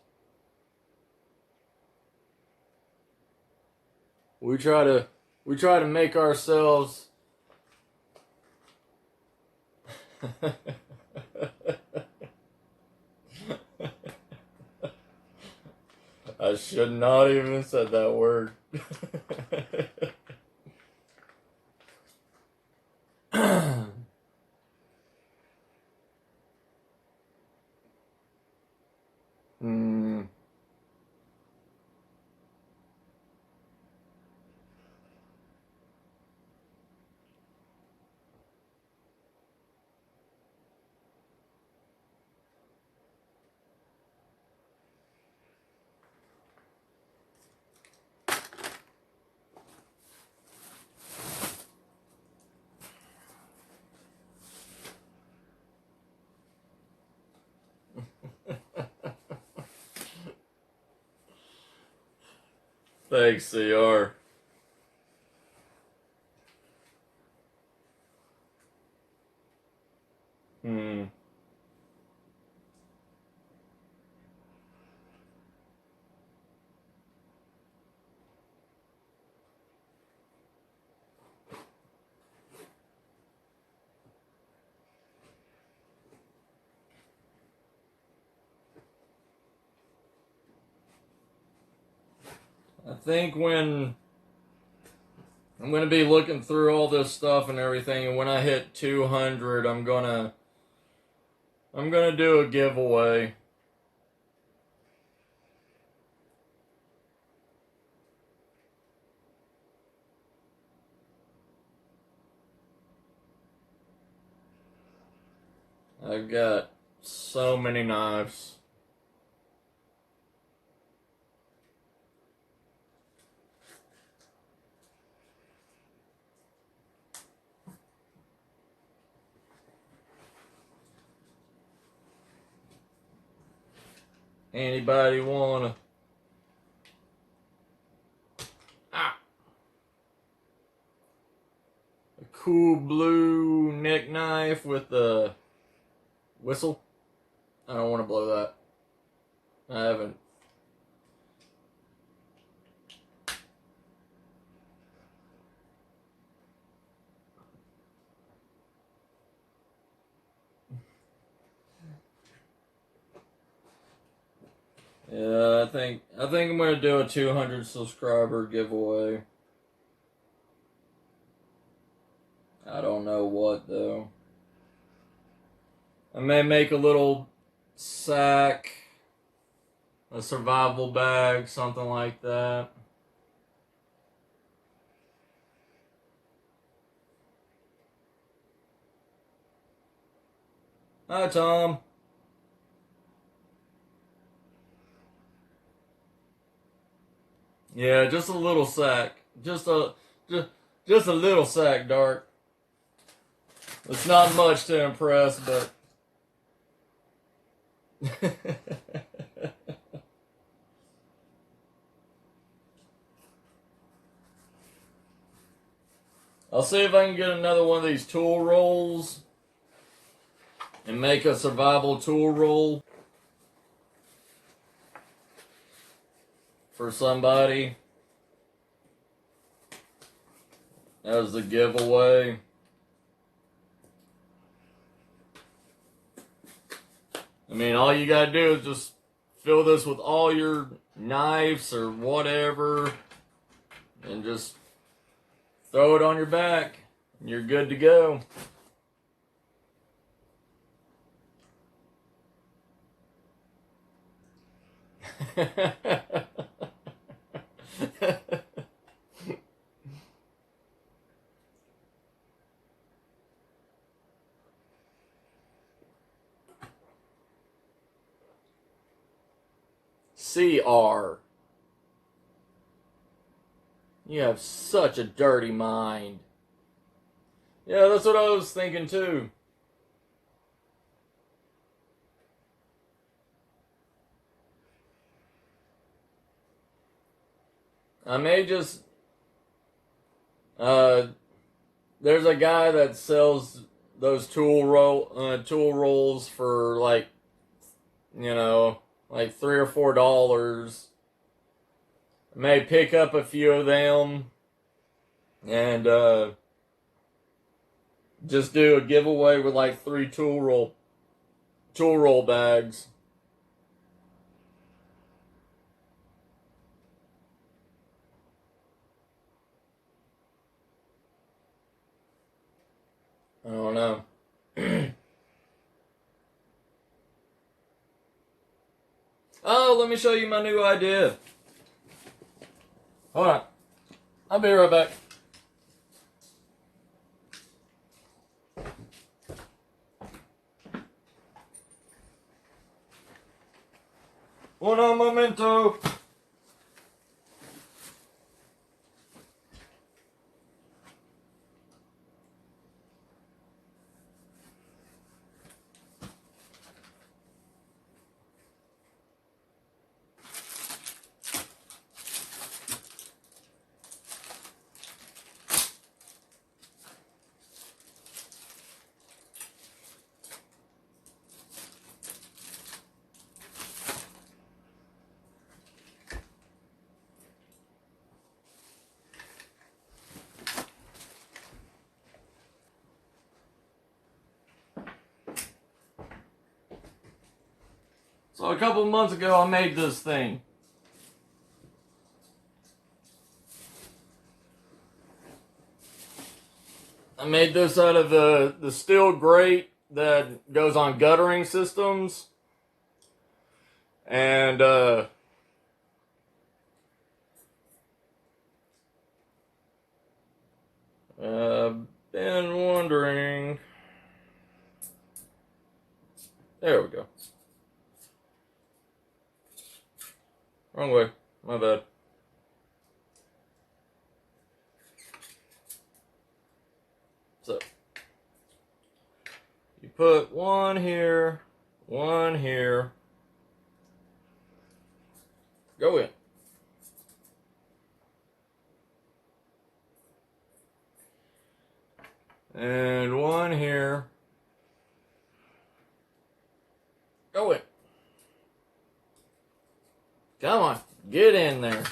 We try to make ourselves I should not even said that word. Hmm. Thanks, CR. Hmm. I think when I'm gonna be looking through all this stuff and everything, and when I hit 200, I'm gonna do a giveaway. I've got so many knives. Anybody wanna? Ah, a cool blue neck knife with a whistle? I don't want to blow that. I haven't. Yeah, I think I'm gonna do a 200 subscriber giveaway. I don't know what though. I may make a little sack, a survival bag, something like that. Hi, Tom. Yeah, just a little sack. Just a little sack, Dark. It's not much to impress, but I'll see if I can get another one of these tool rolls and make a survival tool roll for somebody as a giveaway. I mean, all you gotta do is just fill this with all your knives or whatever and just throw it on your back. And you're good to go. CR. You have such a dirty mind. Yeah, that's what I was thinking too. I may just there's a guy that sells those tool rolls for like, like $3 or $4. I may pick up a few of them and just do a giveaway with like 3 tool roll bags. I don't know. Oh, let me show you my new idea. Hold on. I'll be right back. Un momento. So a couple months ago, I made this thing. I made this out of the steel grate that goes on guttering systems. And been wondering. There we go. Wrong way. My bad. So, you put one here, one here. Go in. And one here. Go in. Come on, get in there.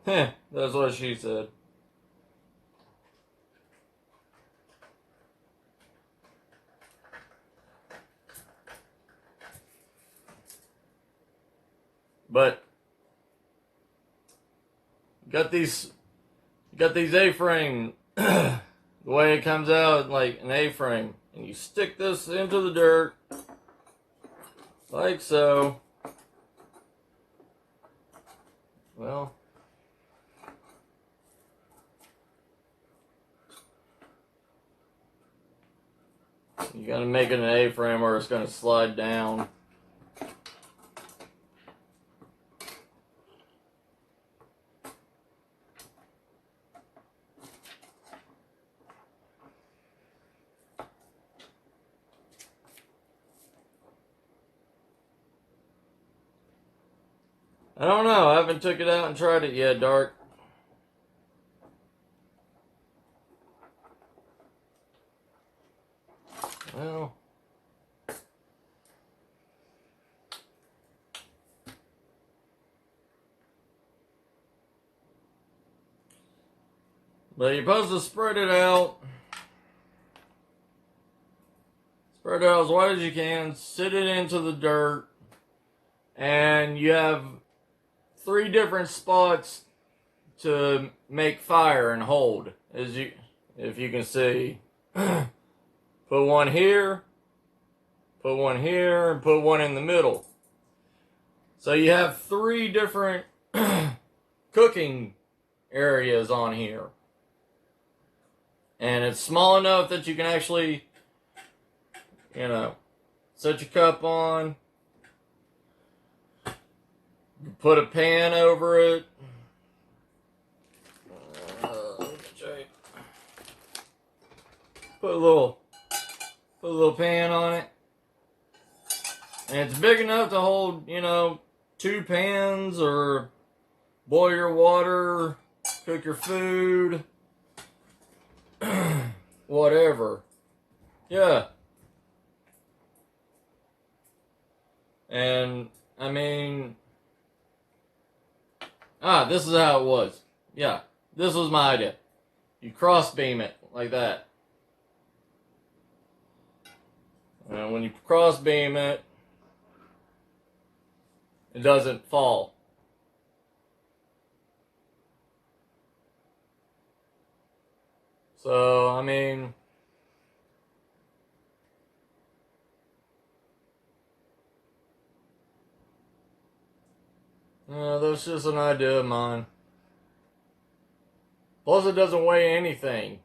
Heh, that's what she said. But got these A-frame. The way it comes out like an A-frame, and you stick this into the dirt like so. Well, you gotta make it an A-frame or it's gonna slide down. I don't know. I haven't took it out and tried it yet, Dark. Well, but you're supposed to spread it out. Spread it out as wide as you can. Sit it into the dirt. And you have 3 different spots to make fire and hold, if you can see. Put one here, put one here, and put one in the middle. So you have 3 different cooking areas on here. And it's small enough that you can actually, set your cup on, Put a pan over it. Put a little pan on it. And it's big enough to hold, 2 pans, or boil your water, cook your food, whatever. Yeah. And, I mean, this is how it was. Yeah, this was my idea. You cross beam it like that. And when you cross beam it, it doesn't fall. So, I mean, that's just an idea of mine. Plus, it doesn't weigh anything.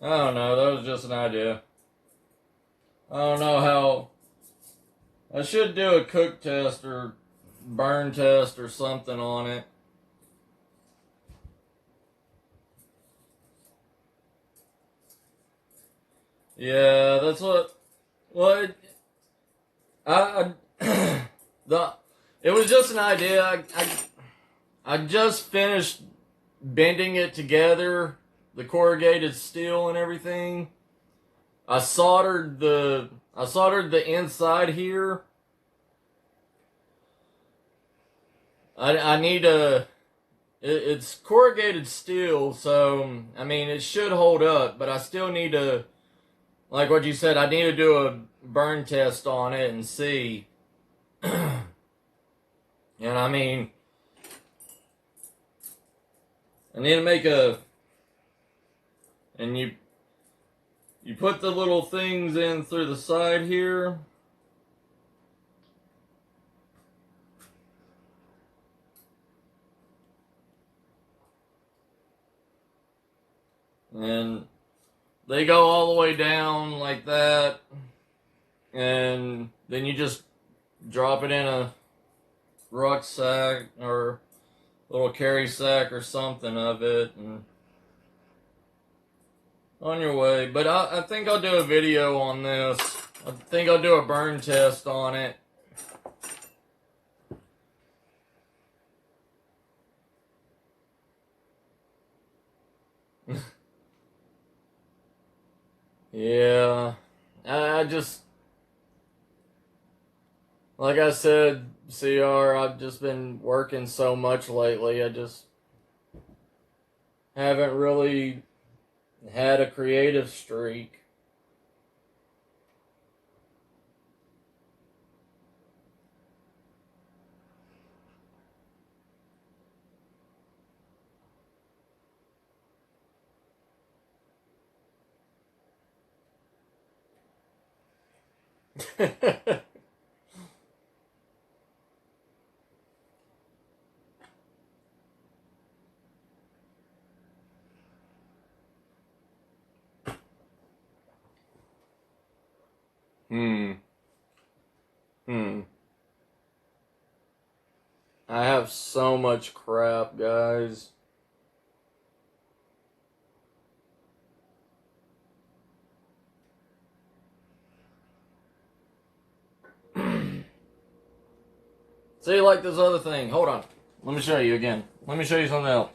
I don't know, that was just an idea. I don't know how. I should do a cook test or burn test or something on it. Yeah, that's what. Well, it was just an idea. I just finished bending it together, the corrugated steel and everything. I soldered the inside here. I need it's corrugated steel, so I mean it should hold up, but I still need to, like what you said, I need to do a burn test on it and see. And I mean, I need to make and you put the little things in through the side here. And they go all the way down like that. And then you just drop it in a rucksack or little carry sack or something of it, and on your way. But I think I'll do a video on this. I think I'll do a burn test on it. Yeah, I just, like I said, CR, I've just been working so much lately. I just haven't really had a creative streak. Hmm. Hmm. I have so much crap, guys. See, like this other thing. Hold on. Let me show you again. Let me show you something else.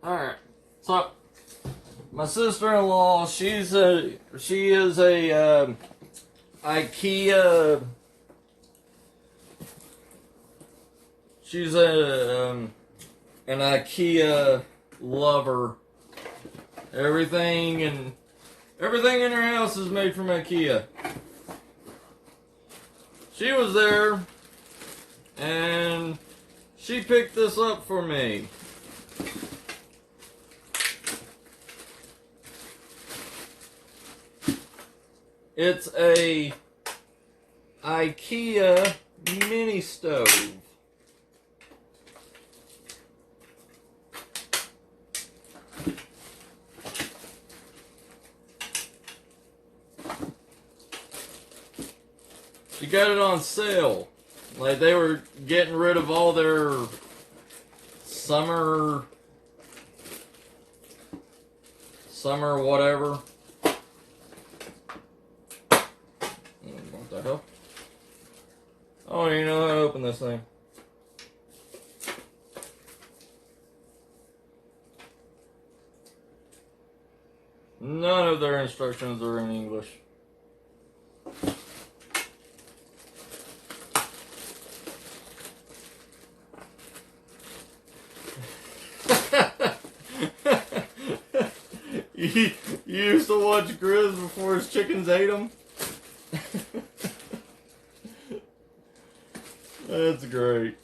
Alright. So, my sister-in-law, she is a IKEA. She's an IKEA lover. Everything in her house is made from IKEA. She was there, and she picked this up for me. It's a IKEA mini stove. She got it on sale. Like, they were getting rid of all their summer whatever. What the hell? Oh, you know how to open this thing. None of their instructions are in English. You used to watch Grizz before his chickens ate him? That's great.